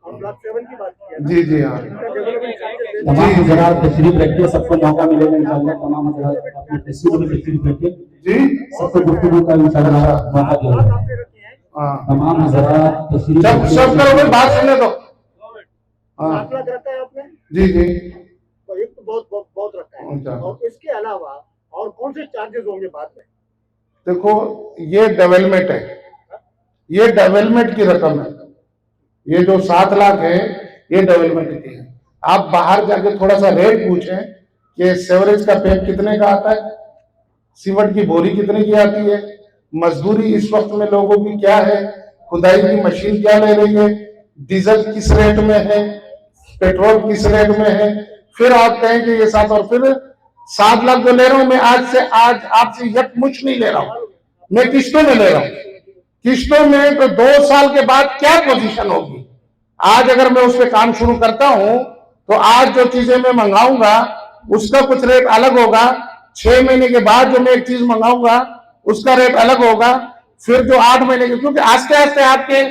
और ब्लॉक 7 की बात की है ना? जी जी हाँ इनका डेवलपमेंट चार्जेस है। तमाम हजरात तशरीफ रखिए, सबको मौका मिलेगा इंशाल्लाह। तमाम हजरात अपने तस्वीर में तशरीफ रखिए, जी सबको गुफ्तगू का इंशाल्लाह मौका दिया बात जाएगा। आपने रखी है, हाँ तमाम हजरात तशरीफ सब सब करो भाई, बात सुनने दो। हाँ 7 लाख रखा है आपने, जी जी तो एक तो बहुत बहुत बहुत रखा है, अच्छा। और इसके अलावा और कौन से चार्जेस होंगे बाद में? देखो ये डेवलपमेंट है, ये डेवलपमेंट की रकम है। ये जो 7 लाख है ये डेवलपमेंट की है। आप बाहर जाके थोड़ा सा रेट पूछें कि सेवरेज का पैक कितने का आता है, सीमेंट की बोरी कितने की आती है, मजदूरी इस वक्त में लोगों की क्या है, खुदाई की मशीन क्या ले रही है, डीजल किस रेट में है, पेट्रोल किस रेट में है, फिर आप कहें कि ये 7, और फिर 7 लाख जो ले रहा हूं मैं आज आपसे यकमुश्त नहीं ले रहा हूं, मैं किस्तों में ले रहा हूं। किस्तों में तो 2 साल के बाद क्या पोजीशन होगी। आज अगर मैं उस पर काम शुरू करता हूं तो आज जो चीजें मैं मंगाऊंगा उसका कुछ रेट अलग होगा, 6 महीने के बाद जो मैं एक चीज मंगाऊंगा उसका रेट अलग होगा, फिर जो 8 महीने के, क्योंकि आस्ते आस्ते आपके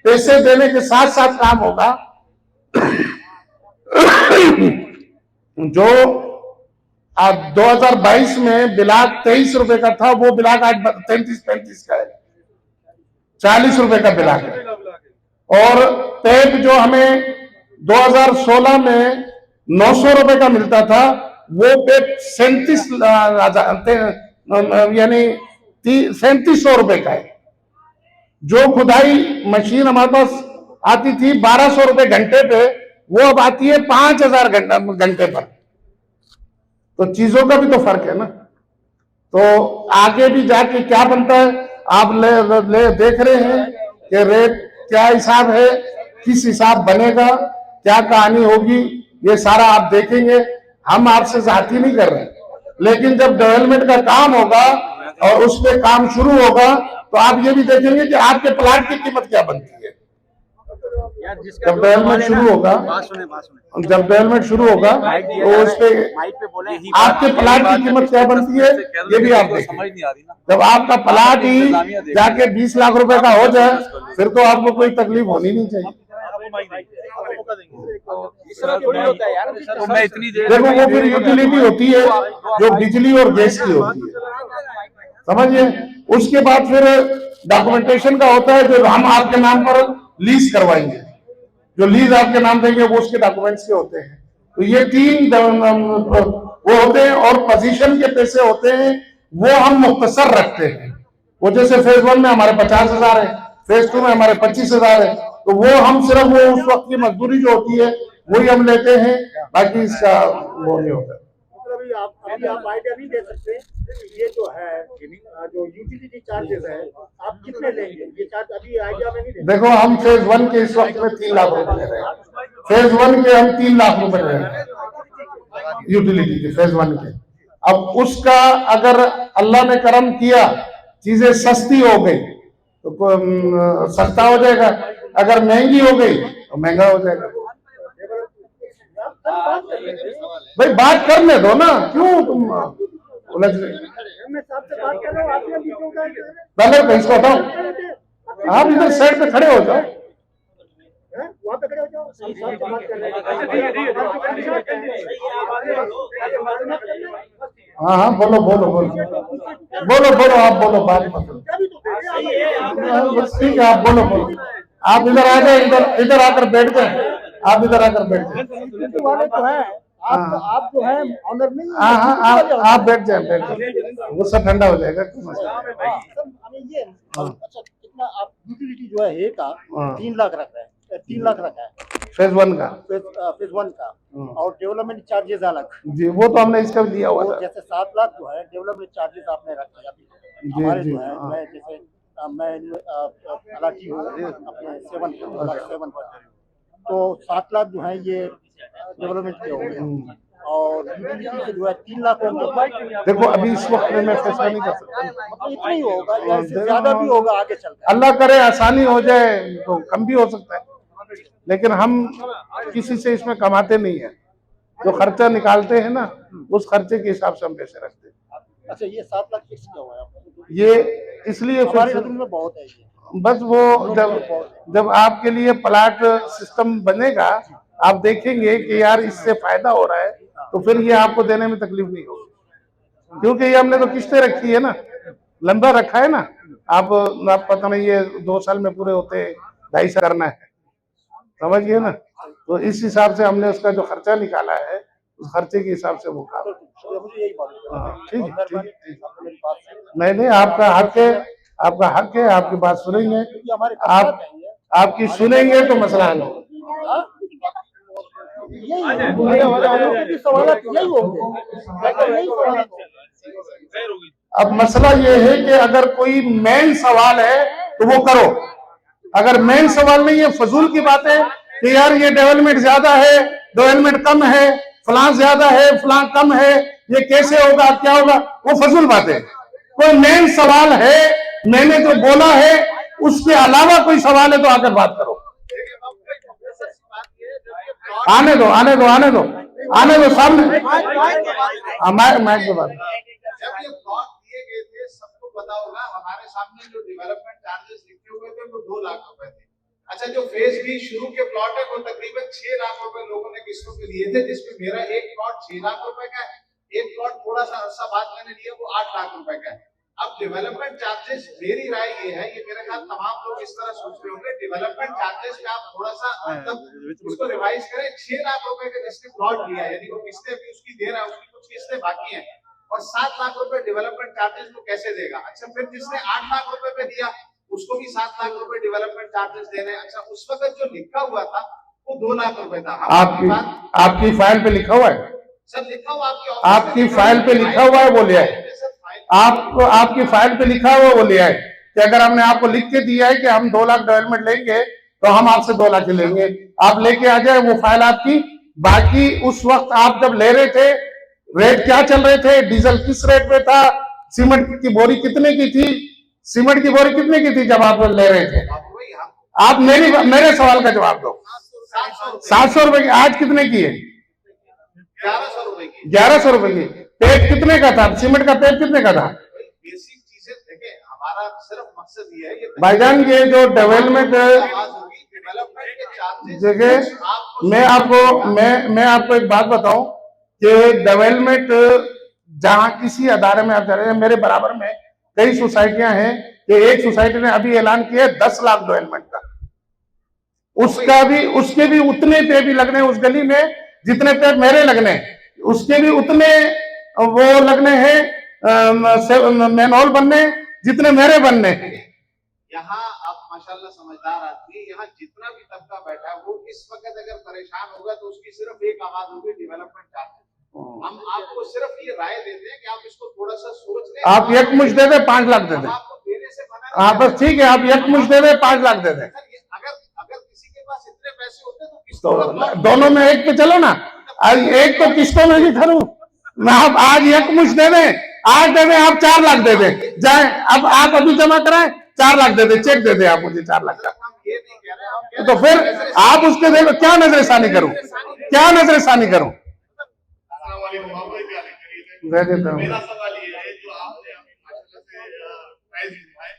पैसे देने के साथ साथ काम होगा। जो आज 2022 में बिलाक 23 रुपए का था, वो बिलाक आज 33-35 का है, 40 रुपए का बिलाक है। और टैप जो हमें 2016 में 900 रुपए का मिलता था, वो टैप 37 यानी 3700 रुपए का है। जो खुदाई मशीन हमारे पास आती थी 1200 रुपए घंटे पे, वो अब आती है 5000 घंटे पर। तो चीजों का भी तो फर्क है ना। तो आगे भी जाके क्या बनता है आप ले देख रहे हैं कि रेट क्या हिसाब है, किस हिसाब बनेगा, क्या कहानी होगी, ये सारा आप देखेंगे। हम आपसे जाती नहीं कर रहे, लेकिन जब डेवलपमेंट का काम होगा और उस पर काम शुरू होगा तो आप ये भी देखेंगे कि आपके प्लाट की कीमत क्या बनती है। जब डेवलपमेंट शुरू होगा, जब डेवलपमेंट शुरू होगा तो उस पे आपके प्लाट की कीमत क्या बनती है ये भी आप देखेंगे। जब आपका प्लाट ही जाके 20 लाख रुपए का हो जाए फिर तो आपको कोई तकलीफ होनी नहीं चाहिए। देखो वो फिर यूटिलिटी होती है जो बिजली और गैस की होती है, समझिए। उसके बाद फिर डॉक्यूमेंटेशन का होता है जो हम आपके नाम पर लीज करवाएंगे, जो लीज आपके नाम देंगे वो उसके डॉक्यूमेंट्स के होते हैं। तो ये 3 वो होते हैं, और पोजीशन के पैसे होते हैं वो हम मुख्तसर रखते हैं। वो जैसे फेज 1 में हमारे 50,000 है, फेज 2 में हमारे 25,000 है, तो वो हम सिर्फ वो उस वक्त की मजदूरी जो होती है वही हम लेते हैं, बाकी इसका वो नहीं होता। मतलब आप आइडिया नहीं दे सकते ये जो है जो यूटिलिटी चार्जेस है आप कितने लेंगे, ये चार्ज अभी आइडिया में नहीं दे। देखो हम फेज 1 के इस वक्त में 3 लाख रुपए ले रहे हैं, फेज 1 के हम 3 लाख रुपए ले रहे हैं यूटिलिटी के, फेज 1 के। अब उसका अगर अल्लाह ने करम किया, चीजें सस्ती हो गई तो सस्ता हो जाएगा, अगर महंगी हो गई तो महंगा हो जाएगा। भाई बात करने दो ना, क्यों तुम उलझ रहे? मैं आपसे बात कर रहा हूँ, आपने अभी क्यों कहा? पहले इसको हटाओ, आप इधर साइड पे खड़े हो जाओ, वहाँ पे खड़े हो जाओ, हम साथ से बात कर रहे हैं। हाँ हाँ बोलो बोलो बोलो बोलो बोलो, आप बोलो, बात मत करो, बस ठीक है, आप बोलो बोलो। आप इधर आ जाए, इधर आकर बैठ जाए, आप इधर आकर बैठ जाए। वाले तो है आप जो है ऑनर नहीं। हाँ हाँ आप बैठ जाए, बैठ जाए, गुस्सा ठंडा हो जाएगा। ये अच्छा कितना आप यूटिलिटी जो है का 3 लाख रख रहे हैं, 3 लाख रखा है फेज 1 का, फेज 1 का, और डेवलपमेंट चार्जेस अलग जी वो तो हमने इसका दिया हुआ था। जैसे 7 लाख जो है डेवलपमेंट चार्जेस आपने रखे अभी हमारे जो है, मैं जैसे मैं अलाटी हूँ अपने 7 पर, तो 7 लाख जो है ये डेवलपमेंट के हो गए, और यूटिलिटी के जो है 3 लाख होंगे। देखो अभी इस वक्त में मैं फैसला नहीं कर सकता, मतलब इतना ही होगा या इससे ज्यादा भी होगा आगे चलकर। अल्लाह करे आसानी हो जाए तो कम भी हो सकता है, लेकिन हम किसी से इसमें कमाते नहीं है, जो खर्चा निकालते हैं ना उस खर्चे के हिसाब से हम पैसे रखते हैं। अच्छा ये 7 लाख फिक्स किया हुआ है आपने? ये इसलिए हमारे फिर नजर में बहुत है ये। बस वो जब आपके लिए प्लाट सिस्टम बनेगा, आप देखेंगे कि यार इससे फायदा हो रहा है, तो फिर ये आपको देने में तकलीफ नहीं होगी, क्योंकि ये हमने तो किस्तें रखी है ना, लंबा रखा है ना। आप पता नहीं ये 2 साल में पूरे होते 2.5 साल करना है, समझिए ना। तो इस हिसाब से हमने उसका जो खर्चा निकाला है, उस खर्चे के हिसाब से वो काम। मुझे यही मालूम है। हाँ, ठीक है, ठीक है। आपने मेरी बात सुनी। नहीं नहीं, आपका हक है, आपका हक है, आपकी बात सुनेंगे, क्योंकि हमारे आप आपकी सुनेंगे तो मसला हल होगा। यही सवाल यही होंगे। अब मसला ये है कि अगर कोई मेन सवाल है तो वो करो, अगर मेन सवाल नहीं है, फजूल की बात है कि यार ये डेवलपमेंट ज्यादा है, डेवलपमेंट कम है, फलां ज्यादा है, फलां कम है, ये कैसे होगा, क्या होगा, वो फजूल बात है। कोई मेन सवाल है, मैंने जो बोला है उसके अलावा कोई सवाल है तो आकर बात करो। आने दो, आने दो, आने दो, आने दो सामने, मैं के बाद जब ये प्लॉट दिए गए थे, सबको पता होगा, हमारे सामने जो डेवलपमेंट चार्जेस लिखे हुए थे वो 2 लाख रुपए थे। अच्छा, जो फेज बी शुरू के प्लॉट है वो तकरीबन 6 लाख रुपए लोगों ने किस्तों पे लिए थे, जिसमें मेरा एक प्लॉट 6 लाख रुपए का है, एक प्लॉट थोड़ा सा अर्सा बाद मैंने लिया वो 8 लाख रुपए का है। अब डेवलपमेंट चार्जेस, मेरी राय ये है, ये मेरे ख्याल तमाम लोग इस तरह सोच रहे होंगे, डेवलपमेंट चार्जेस पे आप थोड़ा सा मतलब उसको रिवाइज करें। 6 लाख रुपए का जिसने प्लॉट लिया है, यानी वो किस्तें भी उसकी दे रहा है, उसकी कुछ किस्तें बाकी हैं, और 7 लाख रुपए डेवलपमेंट चार्जेस को कैसे देगा। अच्छा, फिर जिसने 8 लाख रुपए पे दिया उसको भी 7 लाख रुपए डेवलपमेंट चार्जेस देने। अच्छा, उस वक्त जो लिखा हुआ था वो 2 लाख रुपए था। आपकी फाइल पे लिखा हुआ है, सब लिखा हुआ आपकी फाइल पे लिखा हुआ है, वो ले आए। आपको आपकी फाइल पे लिखा हुआ वो ले आए कि अगर हमने आपको लिख के दिया है कि हम 2 लाख डेवलपमेंट लेंगे तो हम आपसे 2 लाख लेंगे, आप लेके आ जाए, वो फाइल आपकी। बाकी उस वक्त आप जब ले रहे थे, रेट क्या चल रहे थे, डीजल किस रेट पे था, सीमेंट की बोरी कितने की थी, सीमेंट की बोरी कितने की थी जब आप ले रहे थे। आप मेरे सवाल का जवाब दो। 700 रुपए की, आज कितने की है? 1100 रुपए की। 1100 रुपए की। पेट कितने का था, सीमेंट का पेट कितने का था? बेसिक चीजें देखें, हमारा सिर्फ मकसद ये है, ये भाईजान ये जो डेवलपमेंट जगह, मैं आपको एक बात बताऊं कि डेवलपमेंट जहां किसी अदारे में आप जा रहे हैं, मेरे बराबर में कई सोसाइटियां हैं कि एक सोसाइटी ने अभी ऐलान किया 10 लाख डेवलपमेंट का, उसके भी उतने पे भी लगने उस गली में जितने पे मेरे लगने, उसके भी उतने वो लगने हैं मैनहोल बनने जितने मेरे बनने हैं। यहाँ आप माशाल्लाह समझदार आदमी, यहाँ जितना भी तबका बैठा है वो इस वक्त अगर परेशान होगा तो उसकी सिर्फ एक आवाज होगी, डेवलपमेंट चार्जेस। हम आपको सिर्फ ये राय देते हैं कि आप इसको थोड़ा सा सोच लें। आप एक मुश्त दे दे, 5 लाख दे दे, आपको देने से मना नहीं, हाँ बस ठीक है, आप एक मुश्त दे दे, 5 लाख दे दे। अगर किसी के पास इतने पैसे होते तो किस्तों दोनों में एक पे चलो ना, एक तो किस्तों में ही करूं मैं। आप आज एक मुश्त दे दें, आज दे दें, आप 4 लाख दे दें जाए, अब आप अभी जमा कराएं, 4 लाख दे दे, चेक दे दे आप मुझे 4 लाख का। ये नहीं कह रहे हैं, तो फिर आप उसके देखो, क्या नजरसानी करूं, क्या नजरसानी करूं? दे देता हूं। मेरा सवाल ये है, जो आपने अभी माशाल्लाह से प्राइस दिखाए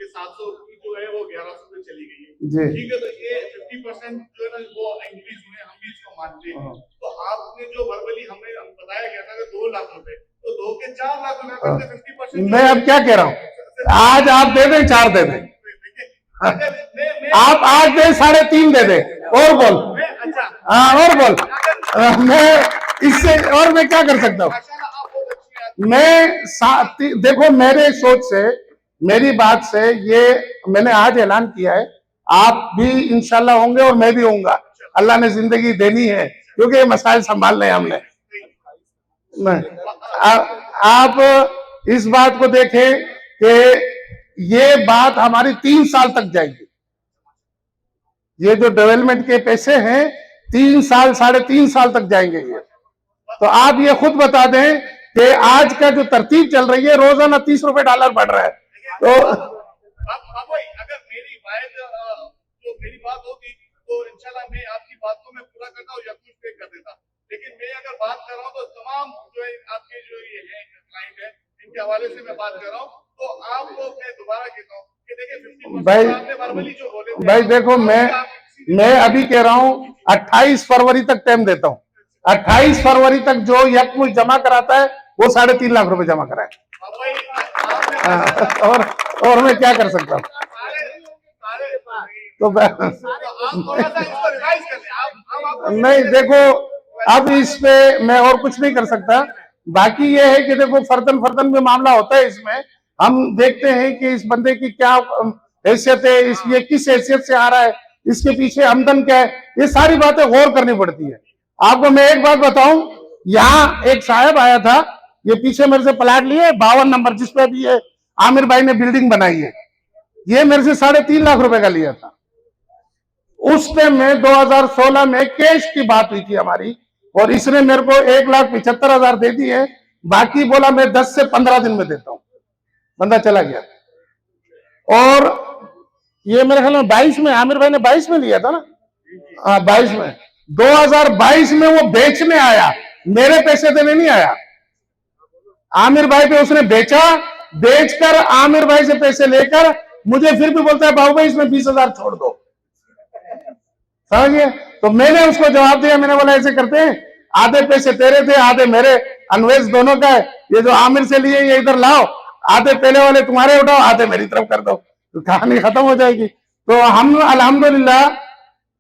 कि 700 की जो है वो 1100 पे चली गई है, जी ठीक है, तो ये 50% जो है ना वो इंक्रीज हुए, हम भी इसको मानते हैं। तो आपने जो वर्बली हमें बताया गया था कि 2 लाख रुपए, तो 2 के 4 लाख रुपए करते 50%। मैं अब क्या कह रहा हूं, आज आप दे दें, 4 दे दें, आप आज दे 3.5 दे दे, और बोल, अच्छा हाँ और बोल, मैं इससे और मैं क्या कर सकता हूँ? देखो मेरे सोच से, मेरी बात से, ये मैंने आज ऐलान किया है, आप भी इंशाल्लाह होंगे और मैं भी होऊंगा, अल्लाह ने जिंदगी देनी है, क्योंकि ये मसाइल संभालने हैं हमने। आप इस बात को देखें कि ये बात हमारी 3 साल तक जाएगी। ये जो डेवलपमेंट के पैसे हैं 3 साल 3.5 साल तक जाएंगे ये। तो आप ये खुद बता दें कि आज का जो तरतीब चल रही है, रोजाना 30 रुपए डॉलर बढ़ रहा है। तो अगर मेरी बात होती तो इंशाल्लाह मैं आपकी बात को मैं पूरा करता हूँ या कुछ पे कर देता, लेकिन मैं अगर बात कर रहा हूँ तो तमाम जो है आपके जो ये है क्लाइंट है, इनके हवाले से मैं बात कर रहा हूँ, तो आप भाई आपने वर्बली जो बोले थे, भाई देखो, मैं अभी कह रहा हूँ 28 फरवरी तक टाइम देता हूँ। 28 फरवरी तक जो यकमुश्त जमा कराता है वो 3.5 लाख रुपए जमा कराए। और मैं क्या कर सकता हूँ? तो नहीं, देखो अब इस पे मैं और कुछ नहीं कर सकता। बाकी ये है कि देखो फर्दन में मामला होता है, इसमें हम देखते हैं कि इस बंदे की क्या हैसियत है, ये किस हैसियत से आ रहा है, इसके पीछे आमदन क्या है, ये सारी बातें गौर करनी पड़ती है। आपको मैं एक बात बताऊं, यहाँ एक साहब आया था, ये पीछे मेरे से प्लाट लिए 52 नंबर, जिसपे भी ये आमिर भाई ने बिल्डिंग बनाई है, ये मेरे से 3.5 लाख रुपए का लिया था। उस टाइम में 2016 में कैश की बात हुई थी हमारी, और इसने मेरे को 1,75,000 दे दी है। बाकी बोला मैं 10 से 15 दिन में देता हूं। बंदा चला गया। और ये मेरे ख्याल में 22 में आमिर भाई ने 22 में लिया था ना, हाँ 22 में। 2022 में वो बेचने आया, मेरे पैसे देने नहीं आया। आमिर भाई पे उसने बेचा, बेचकर आमिर भाई से पैसे लेकर मुझे फिर भी बोलता है बाबू भाई इसमें 20,000 छोड़ दो। समझिए? तो मैंने उसको जवाब दिया, मैंने बोला ऐसे करते हैं, आधे पैसे तेरे थे आधे मेरे, अनवेश दोनों का है, ये जो आमिर से लिए ये इधर लाओ, आधे पहले वाले तुम्हारे उठाओ, आधे मेरी तरफ कर दो, तो कहानी खत्म हो जाएगी। तो हम अल्हम्दुलिल्लाह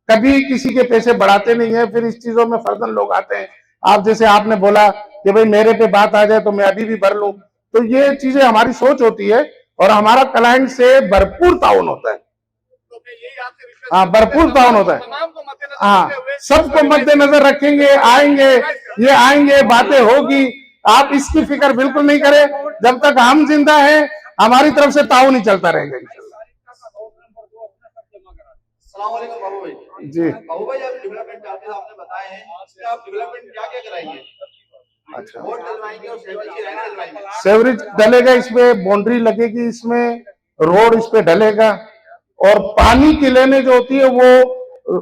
कभी किसी के पैसे बढ़ाते नहीं है। फिर इस चीजों में फर्जन लोग आते हैं। आप जैसे आपने बोला कि भाई मेरे पे बात आ जाए तो मैं अभी भी भर लूं, तो ये चीजें हमारी सोच होती है, और हमारा क्लाइंट से भरपूर ताउन होता है। हाँ, भरपूर ताउन होता है। हाँ, सबको मद्देनजर रखेंगे, आएंगे, ये आएंगे, बातें होगी, आप इसकी फिक्र बिल्कुल नहीं करें। जब तक हम जिंदा हैं हमारी तरफ से ताउन ही चलता रहेगा अस्सलामुअलैकुम बाबू भाई। जी। बाबू भाई, आप डेवलपमेंट चार्जेस आपने बताए हैं, इसमें आप डेवलपमेंट क्या क्या कराएंगे? अच्छा, रोड डलवाएंगे और सीवरेज की लाइन डलवाएंगे। सेवरेज डलेगा, इसमें बाउंड्री लगेगी, इसमें रोड इस पे डलेगा, और पानी की लेने जो होती है वो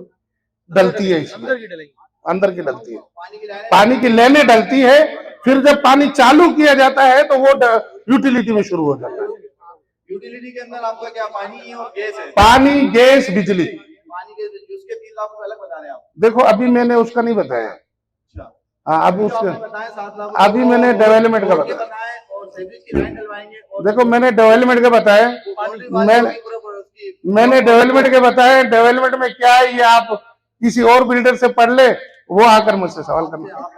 डलती है, इसमें अंदर की डलती है, पानी की लेने डलती है। फिर जब पानी चालू किया जाता है तो वो यूटिलिटी में शुरू हो जाता है। यूटिलिटी के अंदर आपका क्या पानी और गैस है? पानी, गैस, बिजली। पानी के उसके 3 लाख रुपए अलग बता रहे हैं आप? देखो अभी मैंने उसका नहीं बताया। अच्छा, हाँ, अभी उसका बताया 7 लाख। अभी मैंने डेवलपमेंट का बताया। और सीवरेज की लाइन डलवाएंगे। देखो मैंने डेवलपमेंट का बताया, मैंने डेवलपमेंट के बताया। डेवलपमेंट में क्या है ये आप किसी और बिल्डर से पढ़ ले, वो आकर मुझसे सवाल करना।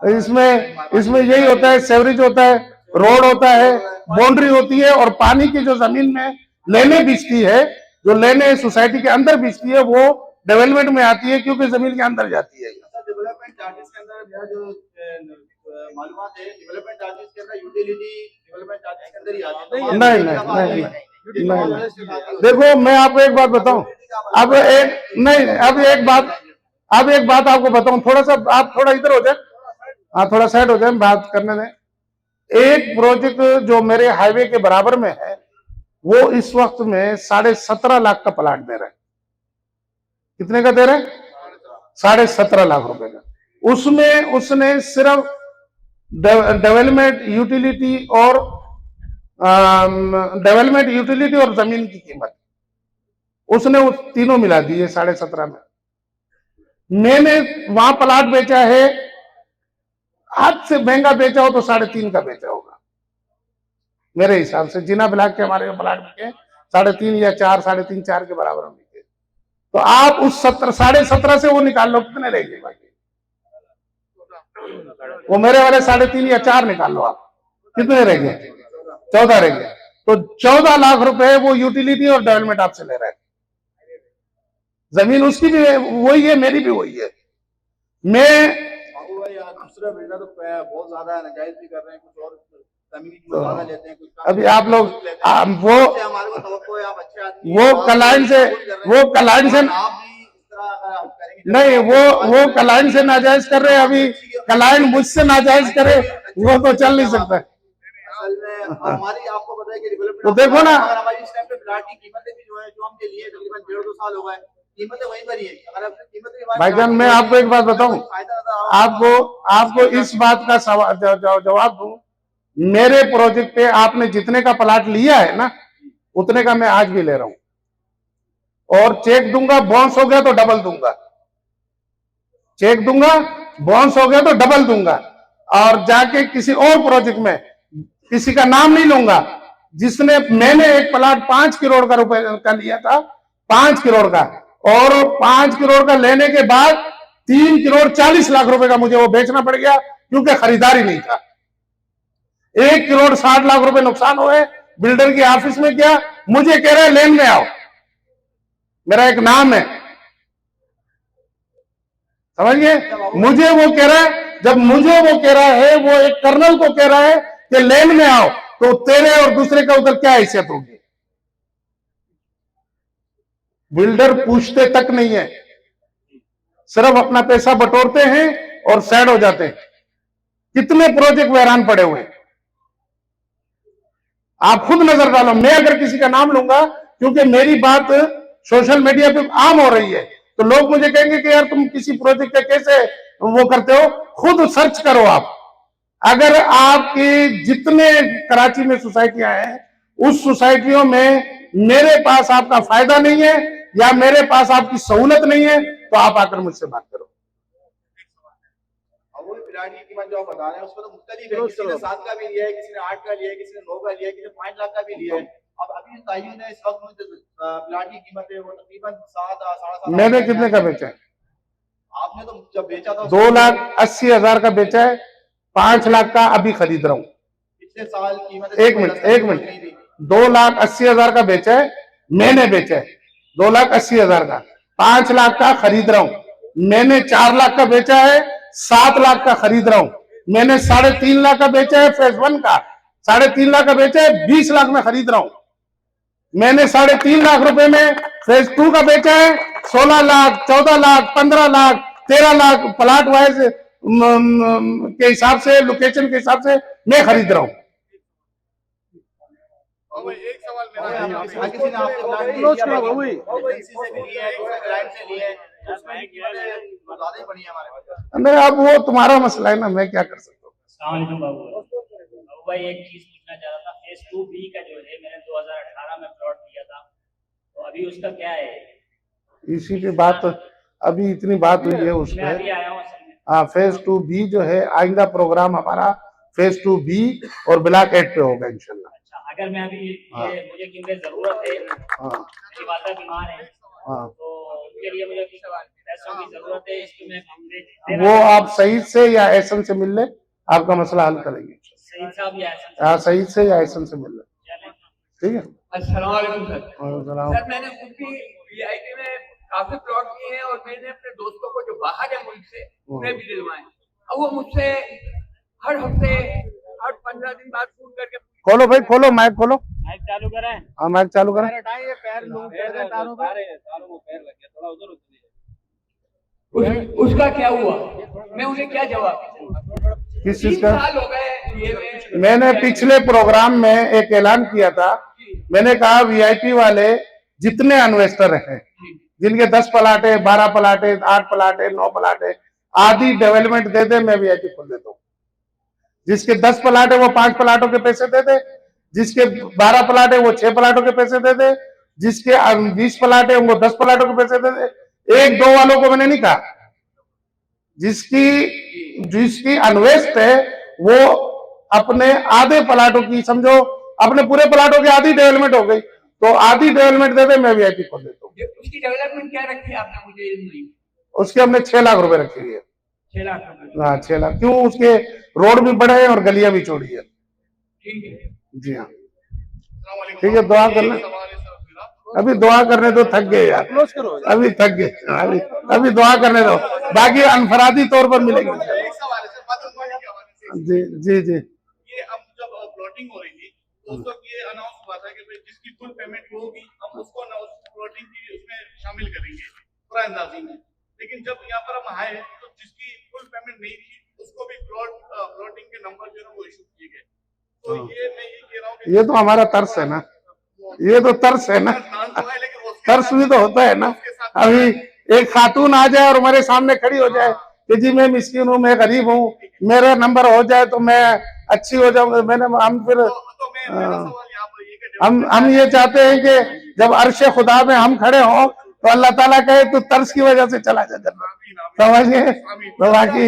इसमें यही होता है, सेवरेज होता है, रोड होता है, बाउंड्री होती है, और पानी की जो जमीन में लेने बिछती है, जो लेने सोसाइटी के अंदर बिछती है, वो डेवलपमेंट में आती है, क्योंकि जमीन के अंदर जाती है। डेवलपमेंट चार्जेस के अंदर मेरा जो मालूमात है, डेवलपमेंट चार्जेस के अंदर यूटिलिटी डेवलपमेंट चार्जेस के अंदर ही आते हैं। नहीं। देखो मैं आपको एक बात बताऊं, अब एक बात आपको बताऊं, थोड़ा सा आप थोड़ा इधर हो जाए, हाँ थोड़ा साइड हो जाए, बात करने दें। एक प्रोजेक्ट जो मेरे हाईवे के बराबर में है, वो इस वक्त में 17.5 लाख का प्लाट दे रहा है। कितने का दे रहे हैं? 17.5 लाख रुपए का। उसमें उसने सिर्फ डेवलपमेंट यूटिलिटी और जमीन की कीमत उसने उस तीनों मिला दी है 17.5 में। मैंने वहां प्लाट बेचा है, हाथ से महंगा बेचा हो तो 3.5 का बेचा होगा मेरे हिसाब से। जिना ब्लॉक के हमारे प्लाट बिके 3.5 या 4, 3.5, 4 के बराबर में बिके। तो आप उस 17.5 से वो निकाल लो, कितने रहेंगे बाकी? वो मेरे वाले 3.5 या 4 निकाल लो आप, कितने रहेंगे? 14 रहेंगे। तो 14 लाख रुपए वो यूटिलिटी और डेवलपमेंट आपसे ले रहा है। जमीन उसकी भी वही है, मेरी भी वही है। मैं दूसरा बिल्डर तो बहुत ज्यादा नाजायज भी कर रहे हैं, कुछ और जमीन की ज्यादा लेते हैं, कुछ अभी आप लोग वो क्लाइंट से नहीं, वो क्लाइंट से नाजायज कर रहे हैं। अभी क्लाइंट मुझसे नाजायज करे वो तो चल नहीं सकता। असल में हमारी आपको पता है कि डेवलपमेंट, तो देखो ना, हमारी इस टाइम पे प्लाट की कीमतें भी जो है, जो हमने लिए तकरीबन 1.5-2 साल हो गए, कीमतें वहीं पर ही है। अगर आपने कीमत के बारे में भाईजान मैं आपको एक बात बताऊं, आपको इस बात का जवाब दूं। मेरे प्रोजेक्ट पे आपने जितने का प्लाट लिया है ना, उतने का मैं आज भी ले रहा हूं। और चेक दूंगा, बाउंस हो गया तो डबल दूंगा, चेक दूंगा, बाउंस हो गया तो डबल दूंगा। और जाके किसी और प्रोजेक्ट में किसी का नाम नहीं लूंगा, जिसने, मैंने एक प्लाट 5 करोड़ का रुपए का लिया था, 5 करोड़ का, और 5 करोड़ का लेने के बाद 3 करोड़ 40 लाख रुपए का मुझे वो बेचना पड़ गया, क्योंकि खरीदारी नहीं था। 1 करोड़ 60 लाख रुपए नुकसान हुए। बिल्डर के ऑफिस में गया, मुझे कह रहा है लेन में आओ, मेरा एक नाम है, समझ गए? मुझे वो कह रहा है, जब मुझे वो कह रहा है, वो एक कर्नल को कह रहा है कि लेन में आओ, तो तेरे और दूसरे का उधर क्या हैसियत होगी? बिल्डर पूछते तक नहीं है, सिर्फ अपना पैसा बटोरते हैं और सैड हो जाते हैं। कितने प्रोजेक्ट वैरान पड़े हुए हैं, आप खुद नजर डालो। मैं अगर किसी का नाम लूंगा, क्योंकि मेरी बात सोशल मीडिया पे आम हो रही है, तो लोग मुझे कहेंगे कि यार तुम किसी प्रोजेक्ट का कैसे वो करते हो। खुद सर्च करो आप, अगर आपकी जितने कराची में सोसाइटियां हैं, उस सोसाइटियों में मेरे पास आपका फायदा नहीं है या मेरे पास आपकी सहूलत नहीं है, तो आप आकर मुझसे बात करो। अब वो प्लाट की कीमत जो आप बता रहे हैं उसमें तो मुख्तलिफ है, किसी ने 7 का भी लिया है, किसी ने 8 का लिया है, किसी ने 9 का लिया है, किसी ने 5 लाख का भी लिया है। अब अभी ताइयुन है इस वक्त में प्लाट की कीमत है वो तकरीबन 7 साढ़े 7। मैंने कितने का बेचा है? आपने तो जब बेचा था 2,80,000 का बेचा है, 5 लाख का अभी खरीद रहा हूं। पिछले साल कीमत एक मिनट 2,80,000 का बेचा है, मैंने बेचा है 2,80,000 का, 5 लाख का खरीद रहा हूं। मैंने 4 लाख का बेचा है, 7 लाख का खरीद रहा हूं। मैंने 3.5 लाख का बेचा है फेज 1 का, 3.5 लाख का बेचा है, 20 लाख में खरीद रहा हूं। मैंने 3.5 लाख रुपए में फेज 2 का बेचा है, 16 लाख, 14 लाख, 15 लाख, 13 लाख प्लाट वाइज के हिसाब से, लोकेशन के हिसाब से मैं खरीद रहा हूं। और भाई एक सवाल मेरा है, किसी ने आपसे प्लाट क्लोज करा बाबू एजेंसी से भी लिया है, दूसरे क्लाइंट से लिया है, उसमें भी कीमतें ज्यादा ही बढ़ी है हमारे पास। नहीं, अब वो तुम्हारा मसला है ना, मैं क्या कर सकता हूँ। अस्सलाम बाबू भाई, एक चीज पूछना चाह रहा था। फेज 2B का जो है मैंने 2018 में प्लॉट लिया था, तो अभी उसका क्या है? इसी की बात अभी इतनी बात हुई है उसमें। मैं अभी आया हूँ असल में। हाँ, फेज 2B जो है, आइंदा प्रोग्राम हमारा फेज 2B और ब्लॉक 8 पे होगा इंशाल्लाह। अच्छा, अगर मैं अभी हाँ। मुझे क्योंकि जरूरत है, हाँ मेरी वालदा बीमार है, हाँ, तो उनके लिए मुझे कुछ पैसों की जरूरत है, इसको मैं वो आप सईद से या एहसन से मिल ले, आपका मसला हल करेंगे। सईद साहब या एहसन हाँ, सईद से या एहसन से मिल ले, साहब, ठीक है। अस्सलाम वालेकुम सर। वालेकुम। सर मैंने खुद भी वीआईपी में काफी प्लॉट किए हैं और मैंने अपने दोस्तों को जो बाहर है मुल्क से उन्हें भी दिलवाए। अब वो मुझसे हर हफ्ते, हर 15 दिन बाद फोन करके खोलो भाई, खोलो माइक, खोलो। माइक चालू करें। हाँ, माइक चालू करें। ये पैर लूज कर रहे हैं तारों पे, पैर लग गया, थोड़ा उधर उसका क्या हुआ, मैं उन्हें क्या जवाब दूं? किस चीज 3 का? साल हो गए ये मैंने पिछले प्रोग्राम में एक ऐलान किया था, मैंने कहा वीआईपी वाले जितने इन्वेस्टर हैं, जिनके 10 प्लाट है, 12 प्लाट है, 8 प्लाट है, 9 प्लाट है, आधी डेवलपमेंट दे दे, मैं वीआईपी खोल देता हूँ। जिसके 10 प्लाट है वो 5 प्लाटों के पैसे दे दे, जिसके 12 प्लाट है वो 6 प्लाटों के पैसे दे दे, जिसके 20 प्लाट है उनको 10 प्लाटों के पैसे दे दे। 1-2 वालों को मैंने नहीं कहा। जिसकी इन्वेस्ट है वो अपने आधे प्लाटों की, समझो अपने पूरे प्लाटों की आधी डेवलपमेंट हो गई, तो आधी डेवलपमेंट दे दे, मैं वीआईपी खोल देता हूँ। उसकी डेवलपमेंट क्या रखी है आपने, मुझे इल्म नहीं। उसके हमने 6 लाख रुपए रखी हुई है। 6 लाख रुपए। हाँ, 6 लाख। क्यों? उसके रोड भी बड़े हैं और गलियां भी चौड़ी है। ठीक है जी हाँ, अस्सलाम वालेकुम। ठीक है, दुआ करना। एक सवाल है सर मेरा। अभी दुआ करने दो, थक गए यार, अभी थक गए, अभी दुआ करने दो, बाकी अनफरादी तौर पर मिलेंगे। एक सवाल है सर, बात के हवाले से। जी जी जी। ये अब जब प्लॉटिंग हो रही थी तो उस वक्त ये अनाउंस हुआ था कि भाई जिसकी फुल पेमेंट होगी हम उसको ना उस प्लॉटिंग की उसमें शामिल करेंगे पूरा अंदाजी में। लेकिन जब यहाँ पर हम आए तो जिसकी फुल पेमेंट नहीं थी उसको भी प्लॉटिंग के नंबर जो है वो इशू किए गए। तो ये मैं ये कह रहा हूँ कि ये तो हमारा तरस है ना, ये तो तरस है ना, तरस भी तो होता है ना। अभी एक खातून आ जाए और हमारे सामने खड़ी हो जाए कि जी मैं मिस्किन हूँ, मैं गरीब हूँ, मेरा नंबर हो जाए तो मैं अच्छी हो जाऊंगा, मैंने हम फिर तो मेरा सवाल यहाँ पर ये कि हम ये चाहते हैं कि जब अर्श खुदा में हम खड़े हों तो अल्लाह ताला कहे तू तर्स की वजह से चला जा जन्नत। समझ गए? तो बाकी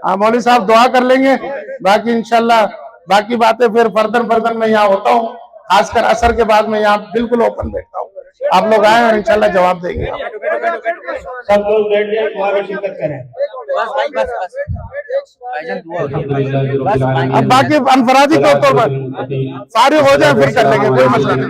हाँ मौलवी साहब दुआ कर लेंगे, बाकी इंशाल्लाह बाकी बातें फिर फर्दर मैं यहाँ होता हूँ, खासकर असर के बाद मैं यहाँ बिल्कुल ओपन बैठता हूँ। आप लोग आए और इंशाल्लाह जवाब देंगे। सब लोग बैठ जाए, दुआ में शिरकत करें। अब बाकी अनफरादी तौर पर सारे हो जाए फिर कर लेंगे, कोई मसला नहीं।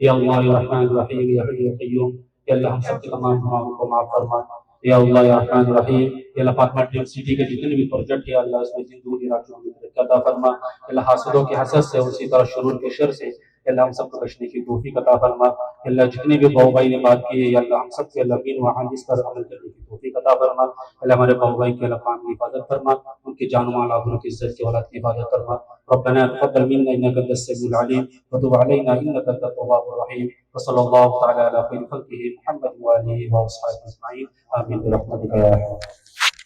या अल्लाह या रहमान रहीम या हय्यु या क़य्यूम या अल्लाह हम सबके तमाम गुनाहों को माफ फरमा या अल्लाह या रहमान रहीम या अल्लाह फातिमा ड्रीम सिटी के जितने भी प्रोजेक्ट है अल्लाह उसमें जिंदगी रातों में बरकत अता फरमा अल्लाह हासिदों के हसद से उसी तरह शुरूर के शर से अल्लाह हम सबको बचने की तौफीक अता फरमा अल्लाह जितने भी भाई भाई ने बात की है या अल्लाह हम सब के अल्लाह बिन व हादिस पर अमल करने की तौफीक अता फरमा अल्लाह हमारे भाई के अल्लाह काम की हिफाजत फरमा उनकी जान माल आबरू की इज्जत की औलाद की हिफाजत फरमा रब्बना तक़ब्बल मिन्ना इन्नका अंतस समीउल अलीम व तुब अलैना इन्नका अंतत तव्वाबुर रहीम व सल्लल्लाहु तआला अला खैरि खल्क़िही मुहम्मद व आलिहि व अस्हाबिहि अजमईन आमीन बिरहमतिका या अरहम